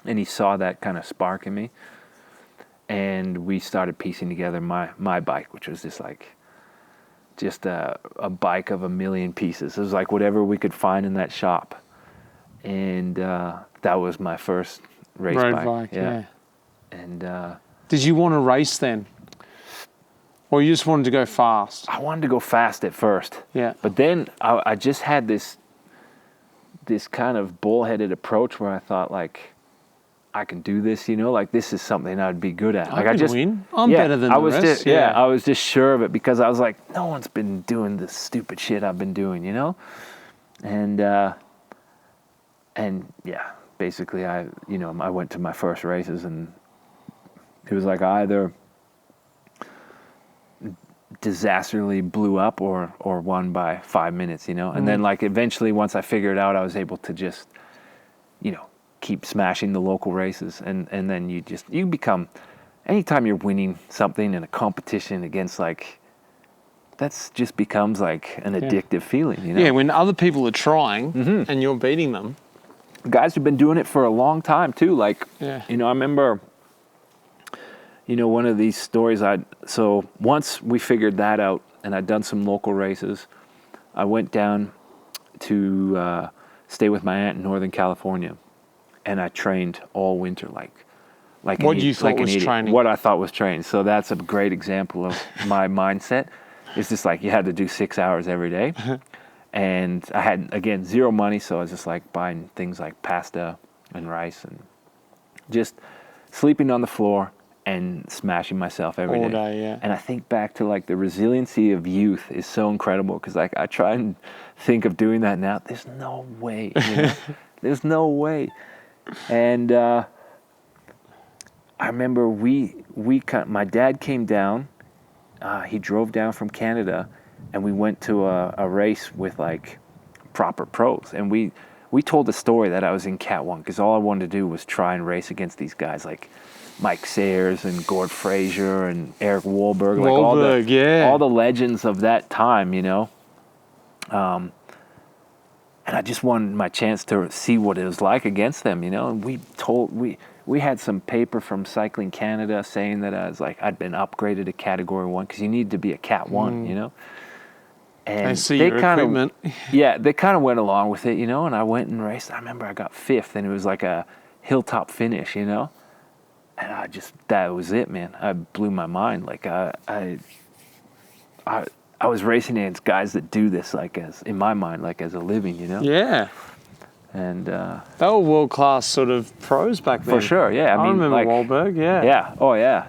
And he saw that kind of spark in me. And we started piecing together my bike, which was just a bike of a million pieces. It was like whatever we could find in that shop. And that was my first road bike. Yeah. And did you want to race then? Or you just wanted to go fast? I wanted to go fast at first. Yeah. But then I just had this kind of bullheaded approach where I thought, I can do this, this is something I'd be good at. I can win. I'm better than the rest. I was just sure of it, because I was like, no one's been doing the stupid shit I've been doing, And yeah, basically I went to my first races, and it was like I either disastrously blew up or won by 5 minutes, And then eventually, once I figured it out, I was able to just, keep smashing the local races, and then you become, anytime you're winning something in a competition against that's just becomes an addictive feeling, Yeah, when other people are trying and you're beating them. Guys who've been doing it for a long time too. I remember, one of these stories so once we figured that out and I'd done some local races, I went down to stay with my aunt in Northern California. And I trained all winter, what you thought was training. What I thought was training. So that's a great example of my mindset. It's just you had to do 6 hours every day. And I had, again, zero money, so I was just buying things like pasta and rice and just sleeping on the floor and smashing myself every day. All day, yeah. And I think back to the resiliency of youth is so incredible, because I try and think of doing that now. There's no way, There's no way. And I remember my dad came down. He drove down from Canada, and we went to a race with proper pros. And we told the story that I was in Cat 1, because all I wanted to do was try and race against these guys like Mike Sayers and Gord Fraser and Eric Wahlberg, all the legends of that time, And I just wanted my chance to see what it was like against them, And we had some paper from Cycling Canada saying that I'd been upgraded to Category 1, because you need to be a Cat 1, And I see your equipment. They kind of went along with it, And I went and raced. I remember I got 5th, and it was a hilltop finish, And that was it, man. I blew my mind. I was racing against guys that do this, as in my mind, as a living, Yeah. And they were world-class sort of pros back then. For sure, yeah. I remember Wahlberg, yeah. Yeah, oh yeah.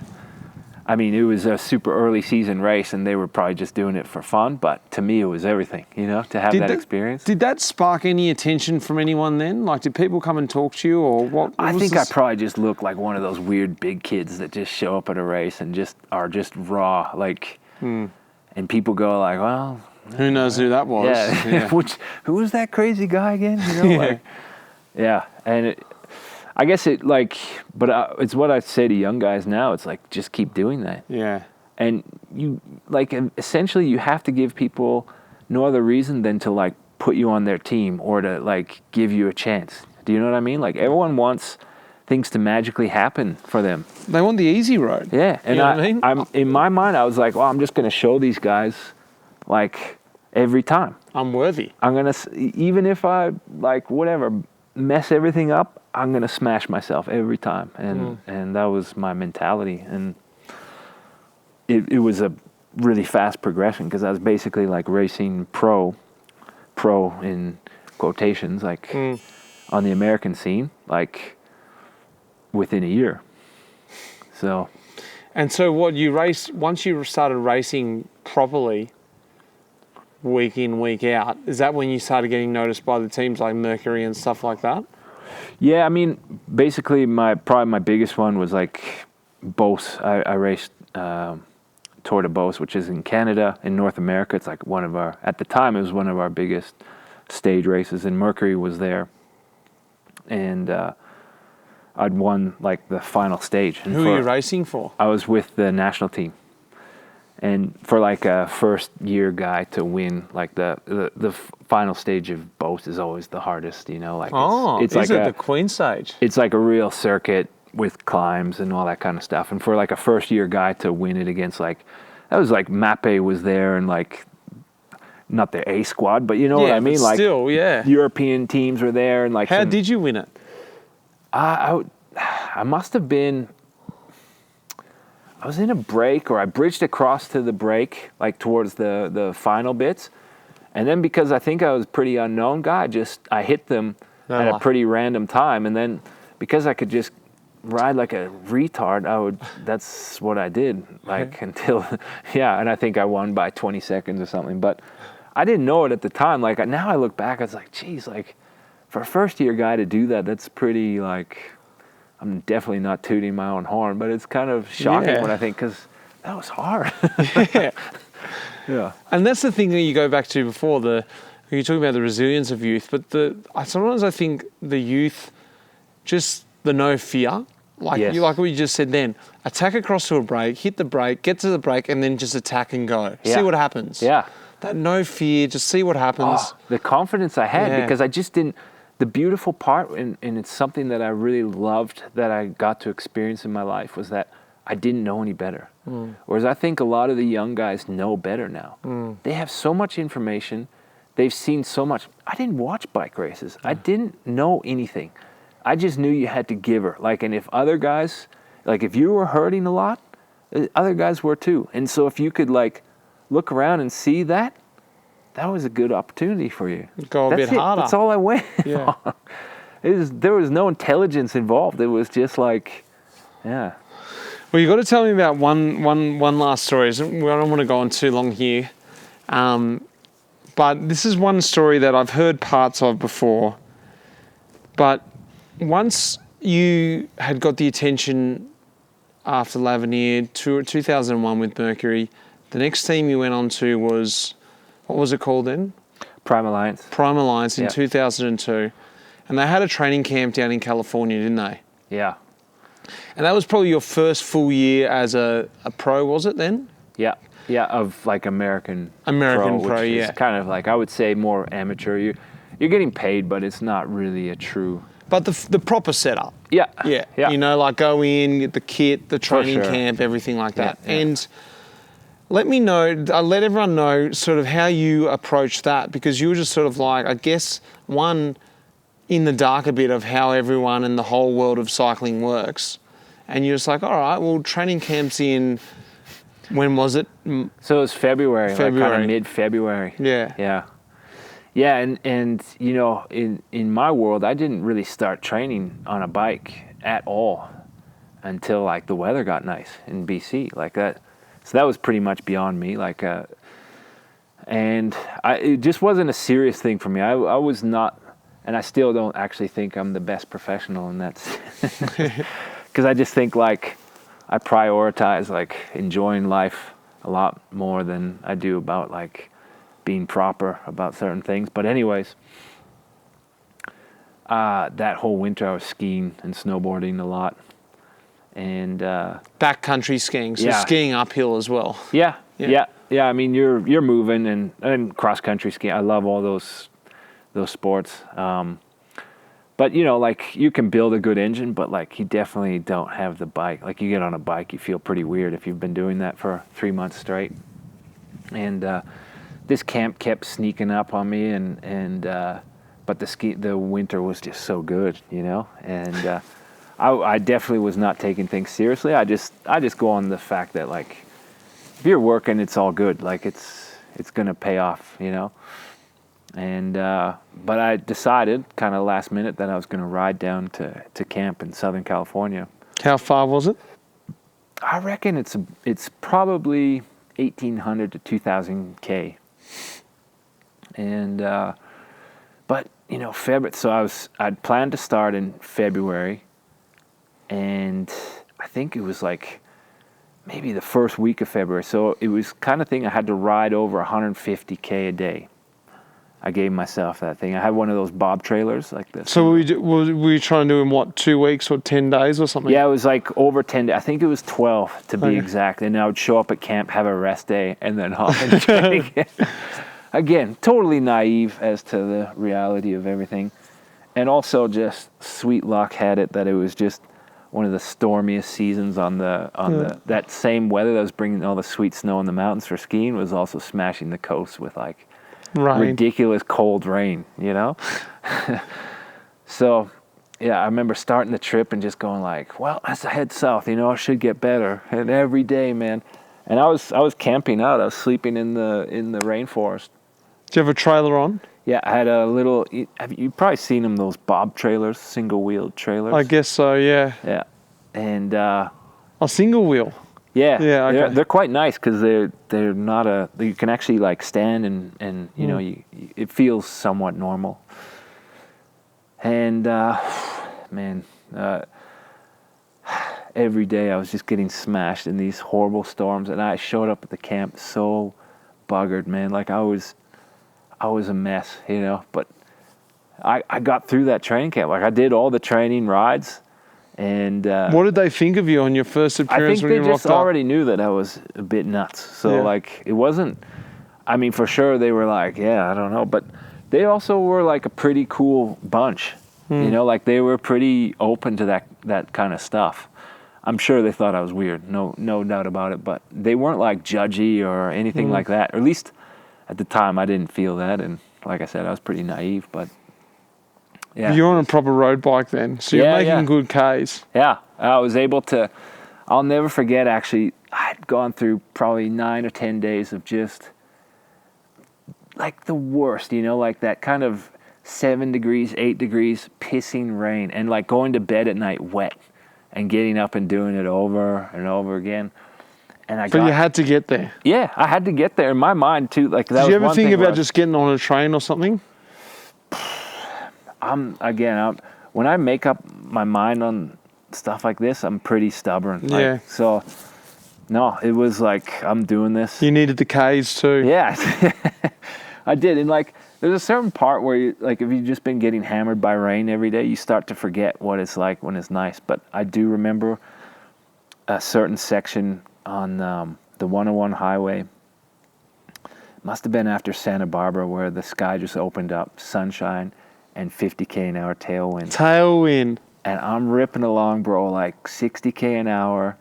I mean, it was a super early season race, and they were probably just doing it for fun. But to me, it was everything, to have that experience. Did that spark any attention from anyone then? Like, did people come and talk to you, or what? I think I probably just looked like one of those weird big kids that just show up at a race and are just raw, like. And people go like, well, who knows who that was? Yeah. Who was that crazy guy again? And I guess but it's what I say to young guys now. It's like, just keep doing that. Yeah. And you essentially you have to give people no other reason than to like put you on their team or to like give you a chance. Do you know what I mean? Like everyone wants things to magically happen for them. They want the easy road. Yeah. And I'm in my mind, I was like, well, I'm just going to show these guys like every time. I'm worthy. I'm going to, even if I like whatever, mess everything up, I'm going to smash myself every time. And that was my mentality. And it was a really fast progression because I was basically like racing pro in quotations, like on the American scene, like within a year. So. And so what you race, once you started racing properly, week in, week out, is that when you started getting noticed by the teams like Mercury and stuff like that? Yeah, I mean, basically probably my biggest one was like Beauce. I raced Tour de Beauce, which is in Canada, in North America. It's like at the time, it was one of our biggest stage races, and Mercury was there. And I'd won like the final stage. And who are you racing for? I was with the national team. And for like a first year guy to win, like the final stage of Beauce is always the hardest, like it's like the Queen stage? It's like a real circuit with climbs and all that kind of stuff. And for like a first year guy to win it against that was like Mappe was there and like not the A squad, but you know what I mean? Like still, yeah. European teams were there and like how did you win it? I must have been. I was in a break, or I bridged across to the break, like towards the final bits. And then because I think I was a pretty unknown guy, I hit them at a pretty random time. And then because I could just ride like a retard, that's what I did, until, and I think I won by 20 seconds or something. But I didn't know it at the time. Like now I look back, I was like, geez, like for a first year guy to do that, that's pretty like... I'm definitely not tooting my own horn, but it's kind of shocking when I think, because that was hard. Yeah. And that's the thing that you go back to before, you're talking about the resilience of youth, but sometimes I think the youth, just the no fear, like what you just said then, attack across to a break, hit the break, get to the break, and then just attack and go. Yeah. See what happens. Yeah. That no fear, just see what happens. Oh, the confidence I had, because I just didn't... The beautiful part, and it's something that I really loved that I got to experience in my life, was that I didn't know any better. Whereas I think a lot of the young guys know better now. They have so much information. They've seen so much. I didn't watch bike races. I didn't know anything. I just knew you had to give her. And if other guys, if you were hurting a lot, other guys were too. And so if you could look around and see that was a good opportunity for you. Go a bit harder. That's all I went on. There was no intelligence involved. It was just Well, you got to tell me about one last story. I don't want to go on too long here. But this is one story that I've heard parts of before. But once you had got the attention after Lavernier, 2001 with Mercury, the next team you went on to was... What was it called then? Prime Alliance. Prime Alliance in 2002. And they had a training camp down in California, didn't they? Yeah. And that was probably your first full year as a pro, was it then? Yeah. Yeah, of American pro, which is kind of I would say more amateur. You're getting paid, but it's not really a true... But the proper setup. Yeah. Yeah. Go in, get the kit, the training camp, everything like that. Yeah. And... let everyone know sort of how you approach that, because you were just sort of I guess, in the dark a bit of how everyone in the whole world of cycling works. And you're just all right, well, training camp's in, when was it? So it was February. Kind of mid-February. Yeah. Yeah. Yeah, and in my world, I didn't really start training on a bike at all until like the weather got nice in BC like that. So that was pretty much beyond me. Like, and it just wasn't a serious thing for me. I was not, and I still don't actually think I'm the best professional in that, because I just think like I prioritize like enjoying life a lot more than I do about like being proper about certain things. But anyways, that whole winter I was skiing and snowboarding a lot, and Backcountry skiing, so Yeah. skiing uphill as well. yeah. Yeah. I mean, you're moving and cross country skiing. I love all those sports. But you know, like you can build a good engine, but like you definitely don't have the bike. Like you get on a bike, you feel pretty weird if you've been doing that for 3 months straight. And this camp kept sneaking up on me, but the winter was just so good, you know. And I definitely was not taking things seriously. I just go on the fact that like if you're working, it's all good. Like it's gonna pay off, you know. And but I decided kind of last minute that I was going to ride down to camp in Southern California. How far was it? I reckon it's probably 1,800 to 2,000 K. And but you know, so I'd planned to start in February, and I think it was like maybe the first week of February. So it was kind of thing I had to ride over 150 K a day. I gave myself that thing. I had one of those bob trailers like this. So were you trying to do in what, 2 weeks or 10 days or something? Yeah, it was like over 10 days. I think it was 12 to be Okay. exact. And I would show up at camp, have a rest day, and then hop in the train again. Again, totally naive as to the reality of everything. And also just sweet luck had it that it was just one of the stormiest seasons on that same weather that was bringing all the sweet snow in the mountains for skiing was also smashing the coast with like Rain. ridiculous cold rain, you know? So, yeah, I remember starting the trip and just going like, well, as I head south, you know, I should get better. And every day, man. And I was camping out. I was sleeping in the rainforest. Do you have a trailer on? Yeah, I had a little, you've probably seen them, those bob trailers, single-wheeled trailers. I guess so, yeah. Yeah. And A single wheel. yeah, Yeah, okay. they're quite nice because they're not you can actually like stand and you know it feels somewhat normal. And man, every day I was just getting smashed in these horrible storms, and I showed up at the camp so buggered, man. Like I was a mess, you know. But I got through that training camp. Like I did all the training rides. And What did they think of you on your first I appearance think when they you just rocked up? already knew that I was a bit nuts. So Yeah. like it wasn't, I mean, for sure they were like, yeah, I don't know. But they also were like a pretty cool bunch. You know, like they were pretty open to that kind of stuff. I'm sure they thought I was weird, no doubt about it. But they weren't like judgy or anything like that. Or at least at the time I didn't feel that. And like I said, I was pretty naive, but yeah. You're on a proper road bike then, so you're Yeah, making yeah. good Ks. Yeah, I was able to, I'll never forget actually, I'd gone through probably 9 or 10 days of just like the worst, you know, like that kind of 7 degrees, 8 degrees, pissing rain, and like going to bed at night wet and getting up and doing it over and over again. And I But you had to get there. yeah, I had to get there in my mind too. Like that Did was you ever one think thing where about just getting on a train or something? when I make up my mind on stuff like this, I'm pretty stubborn. Like, Yeah. So, no, it was like, I'm doing this. You needed the Ks too. Yeah, I did. And like, there's a certain part where you, like, if you've just been getting hammered by rain every day, you start to forget what it's like when it's nice. But I do remember a certain section on the 101 highway. Must have been after Santa Barbara, where the sky just opened up, sunshine and 50K an hour tailwind. Tailwind. And I'm ripping along, bro, like 60K an hour,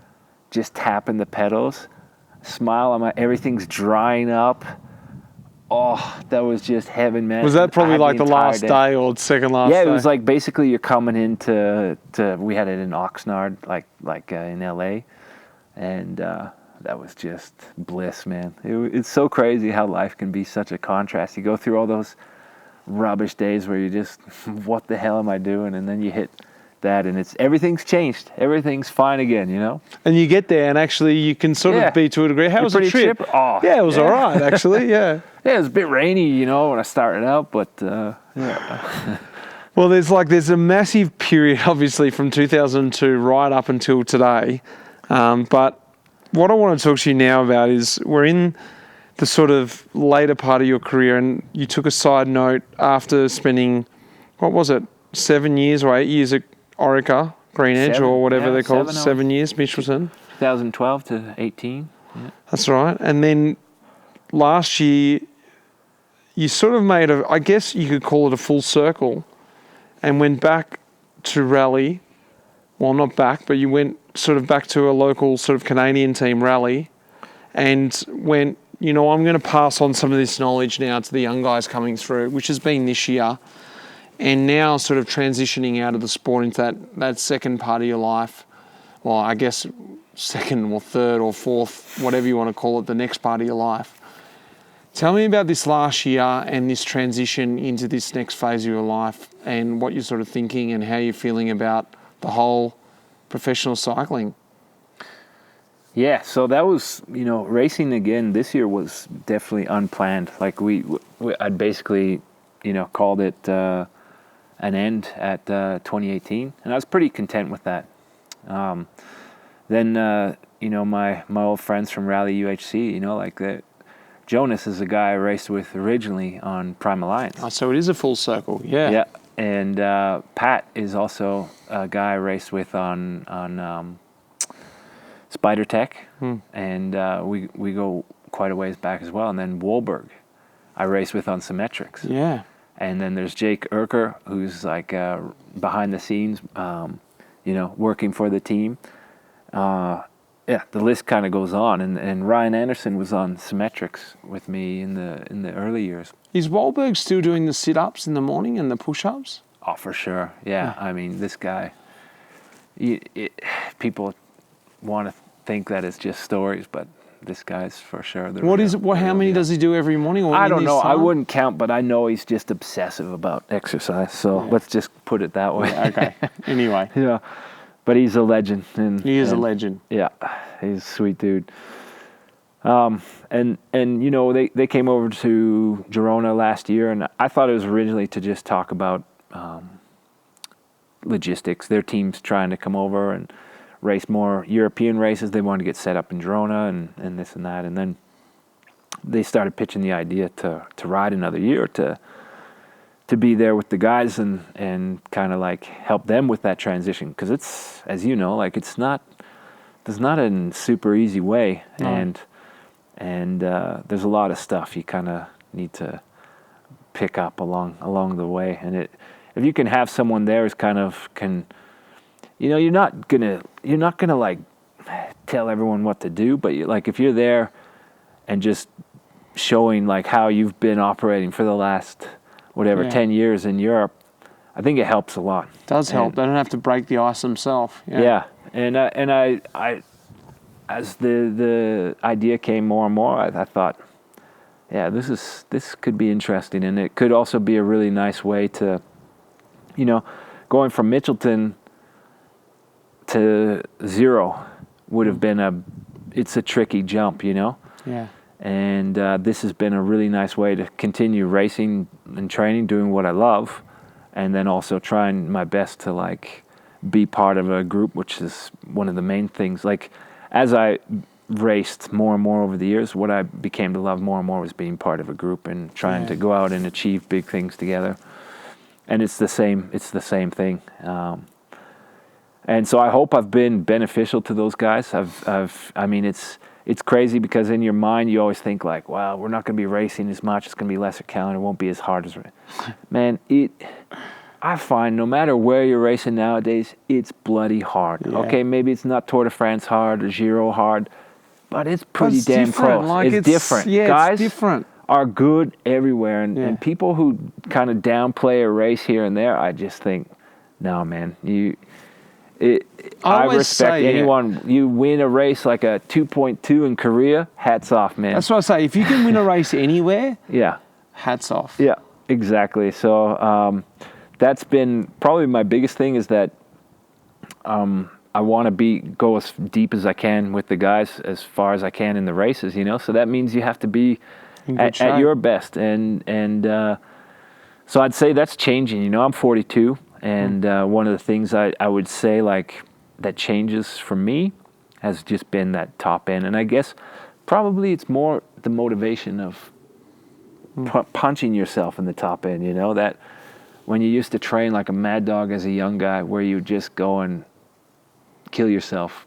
just tapping the pedals. Smile on my, everything's drying up. Oh, that was just heaven, man. Was that probably I had like the entire last day or the second last day? Yeah, it was like basically you're coming into we had it in Oxnard, like in LA, and that was just bliss, man. It's so crazy how life can be such a contrast. You go through all those rubbish days where you just, what the hell am I doing? And then you hit that, and everything's changed. Everything's fine again, you know. And you get there, and actually you can sort of be to a degree. How was the pretty trip? chipper. Oh, yeah, it was all right, actually. Yeah. Yeah, it was a bit rainy, you know, when I started out, but yeah. Well, there's a massive period, obviously, from 2002 right up until today. But what I want to talk to you now about is we're in the sort of later part of your career, and you took a side note after spending, what was it, 7 years or 8 years at Orica, Green Edge, or whatever they're called, 7 years, Michelson. 2012 to 18. Yeah. That's right. And then last year, you sort of made I guess you could call it a full circle, and went back to rally. Well, not back, but you went sort of back to a local sort of Canadian team rally, and went, you know, I'm going to pass on some of this knowledge now to the young guys coming through, which has been this year, and now sort of transitioning out of the sport into that second part of your life. Well, I guess second or third or fourth, whatever you want to call it, the next part of your life. Tell me about this last year and this transition into this next phase of your life, and what you're sort of thinking and how you're feeling about the whole professional cycling. Yeah, so that was, you know, racing again this year was definitely unplanned. Like I'd basically, you know, called it an end at 2018, and I was pretty content with that. Then, you know, my old friends from Rally UHC, you know, like Jonas is a guy I raced with originally on Prime Alliance. Oh, so it is a full circle, yeah. Yeah, and Pat is also a guy I raced with on Spider Tech, and we go quite a ways back as well. And then Wahlberg, I race with on Symmetrics. Yeah. And then there's Jake Urker, who's like behind the scenes, you know, working for the team. Yeah, the list kind of goes on. And Ryan Anderson was on Symmetrics with me in the early years. Is Wahlberg still doing the sit-ups in the morning and the push-ups? Oh, for sure. Yeah, I mean, this guy, people want to think that it's just stories, but this guy's for sure. How many does he do every morning? Or I don't know. I wouldn't count, but I know he's just obsessive about exercise. So let's just put it that way. Yeah, okay. Anyway. Yeah. But he's a legend. He is a legend. Yeah. He's a sweet dude. And you know, they came over to Girona last year, and I thought it was originally to just talk about logistics. Their team's trying to come over and race more European races. They wanted to get set up in Girona and this and that. And then they started pitching the idea to ride another year, to be there with the guys and kind of like help them with that transition. Because it's, as you know, like there's not a super easy way. No. And there's a lot of stuff you kind of need to pick up along the way. And if you can have someone there who's kind of you know, you're not gonna like tell everyone what to do, but like if you're there and just showing like how you've been operating for the last 10 years in Europe, I think it helps a lot. It does help. They don't have to break the ice themselves. Yeah. And I as the idea came more and more, I thought, yeah, this could be interesting, and it could also be a really nice way to, you know, going from Mitchelton to zero would have been it's a tricky jump, you know? Yeah. And this has been a really nice way to continue racing and training, doing what I love, and then also trying my best to like be part of a group, which is one of the main things. Like as I raced more and more over the years, what I became to love more and more was being part of a group and trying to go out and achieve big things together. And it's the same thing. And so I hope I've been beneficial to those guys. I mean, it's crazy because in your mind you always think like, wow, we're not going to be racing as much. It's going to be lesser calendar. It won't be as hard as man. I find no matter where you're racing nowadays, it's bloody hard. Yeah. Okay, maybe it's not Tour de France hard or Giro hard, but it's pretty damn close. Like it's different. Yeah, guys it's different. Are good everywhere, and people who kind of downplay a race here and there, I just think, no, man, I respect anyone. You win a race like a 2.2 in Korea, hats off, man. That's what I say. If you can win a race anywhere, hats off. Yeah, exactly. So that's been probably my biggest thing, is that I want to go as deep as I can with the guys, as far as I can in the races, So that means you have to be at your best, and so I'd say that's changing. I'm 42, and one of the things I would say like that changes for me has just been that top end, and I guess probably it's more the motivation of punching yourself in the top end. That when you used to train like a mad dog as a young guy, where you just go and kill yourself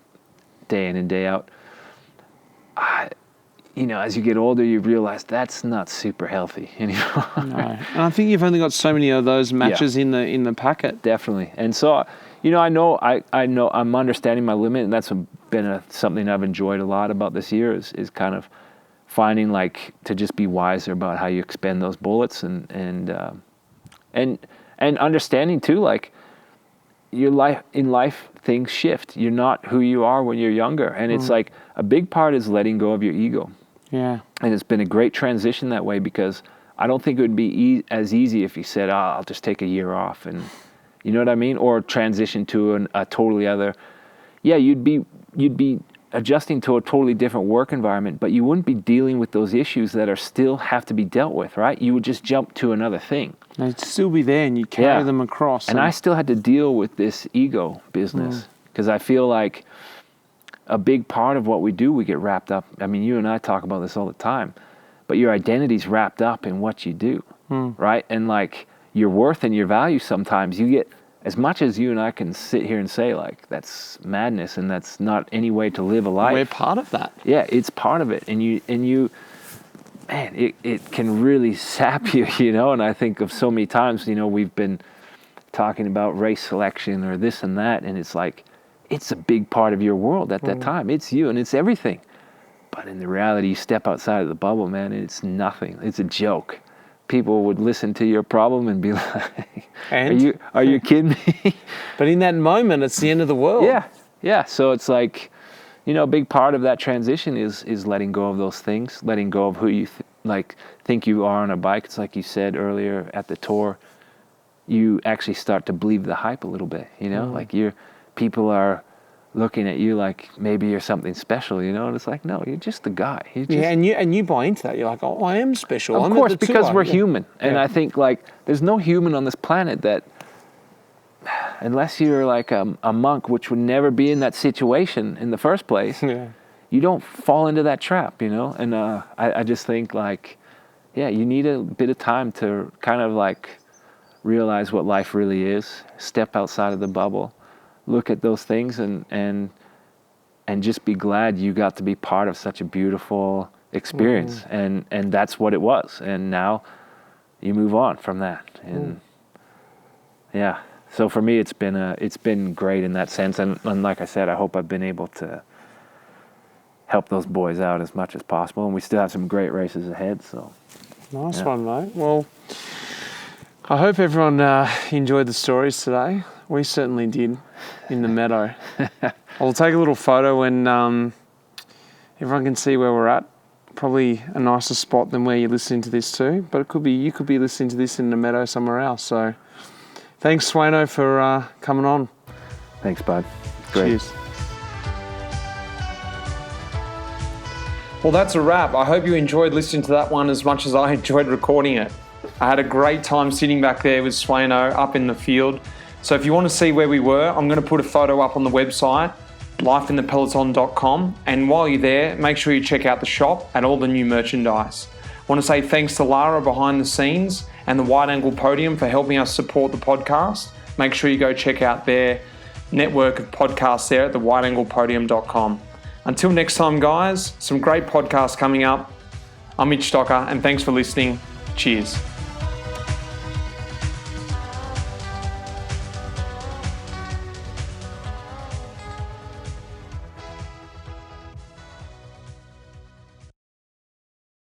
day in and day out. As you get older, you realize that's not super healthy anymore. No. And I think you've only got so many of those matches in the packet. Definitely. And so, I know I'm understanding my limit, and that's been something I've enjoyed a lot about this year is kind of finding like to just be wiser about how you expend those bullets and understanding too, like your life things shift. You're not who you are when you're younger, and it's like a big part is letting go of your ego. Yeah. And it's been a great transition that way, because I don't think it would be as easy if you said, I'll just take a year off, and you know what I mean, or transition to a totally other. Yeah, you'd be adjusting to a totally different work environment, but you wouldn't be dealing with those issues that are still have to be dealt with, right? You would just jump to another thing. They'd still be there, and you carry them across. And I still had to deal with this ego business, because I feel like a big part of what we do, we get wrapped up. I mean, you and I talk about this all the time, but your identity's wrapped up in what you do, right? And like your worth and your value, sometimes you get, as much as you and I can sit here and say like, that's madness and that's not any way to live a life. We're part of that. Yeah, it's part of it. And you, man, it can really sap you, and I think of so many times, we've been talking about race selection or this and that, and it's like, it's a big part of your world at that time. It's you and it's everything. But in the reality, you step outside of the bubble, man, and it's nothing. It's a joke. People would listen to your problem and be like, are you kidding me? But in that moment, it's the end of the world. Yeah. So it's like, a big part of that transition is letting go of those things, letting go of who you think you are on a bike. It's like you said earlier at the tour, you actually start to believe the hype a little bit, like people are looking at you like maybe you're something special, and it's like, no, you're just the guy. And you buy into that. You're like, oh, I am special. Of course, because we're human. And I think like there's no human on this planet that, unless you're like a monk, which would never be in that situation in the first place, you don't fall into that trap, And I just think like, you need a bit of time to kind of like realize what life really is, step outside of the bubble, look at those things and just be glad you got to be part of such a beautiful experience. And that's what it was. And now you move on from that. And so for me, it's been great in that sense. And like I said, I hope I've been able to help those boys out as much as possible. And we still have some great races ahead. So nice one, mate. Well, I hope everyone enjoyed the stories today. We certainly did in the meadow. I'll take a little photo when everyone can see where we're at. Probably a nicer spot than where you're listening to this too, but you could be listening to this in the meadow somewhere else. So thanks, Sveino, for coming on. Thanks, bud. Great. Cheers. Well, that's a wrap. I hope you enjoyed listening to that one as much as I enjoyed recording it. I had a great time sitting back there with Sveino up in the field. So if you want to see where we were, I'm going to put a photo up on the website, lifeinthepeloton.com. And while you're there, make sure you check out the shop and all the new merchandise. I want to say thanks to Lara behind the scenes and the Wide Angle Podium for helping us support the podcast. Make sure you go check out their network of podcasts there at thewideanglepodium.com. Until next time, guys, some great podcasts coming up. I'm Mitch and thanks for listening. Cheers.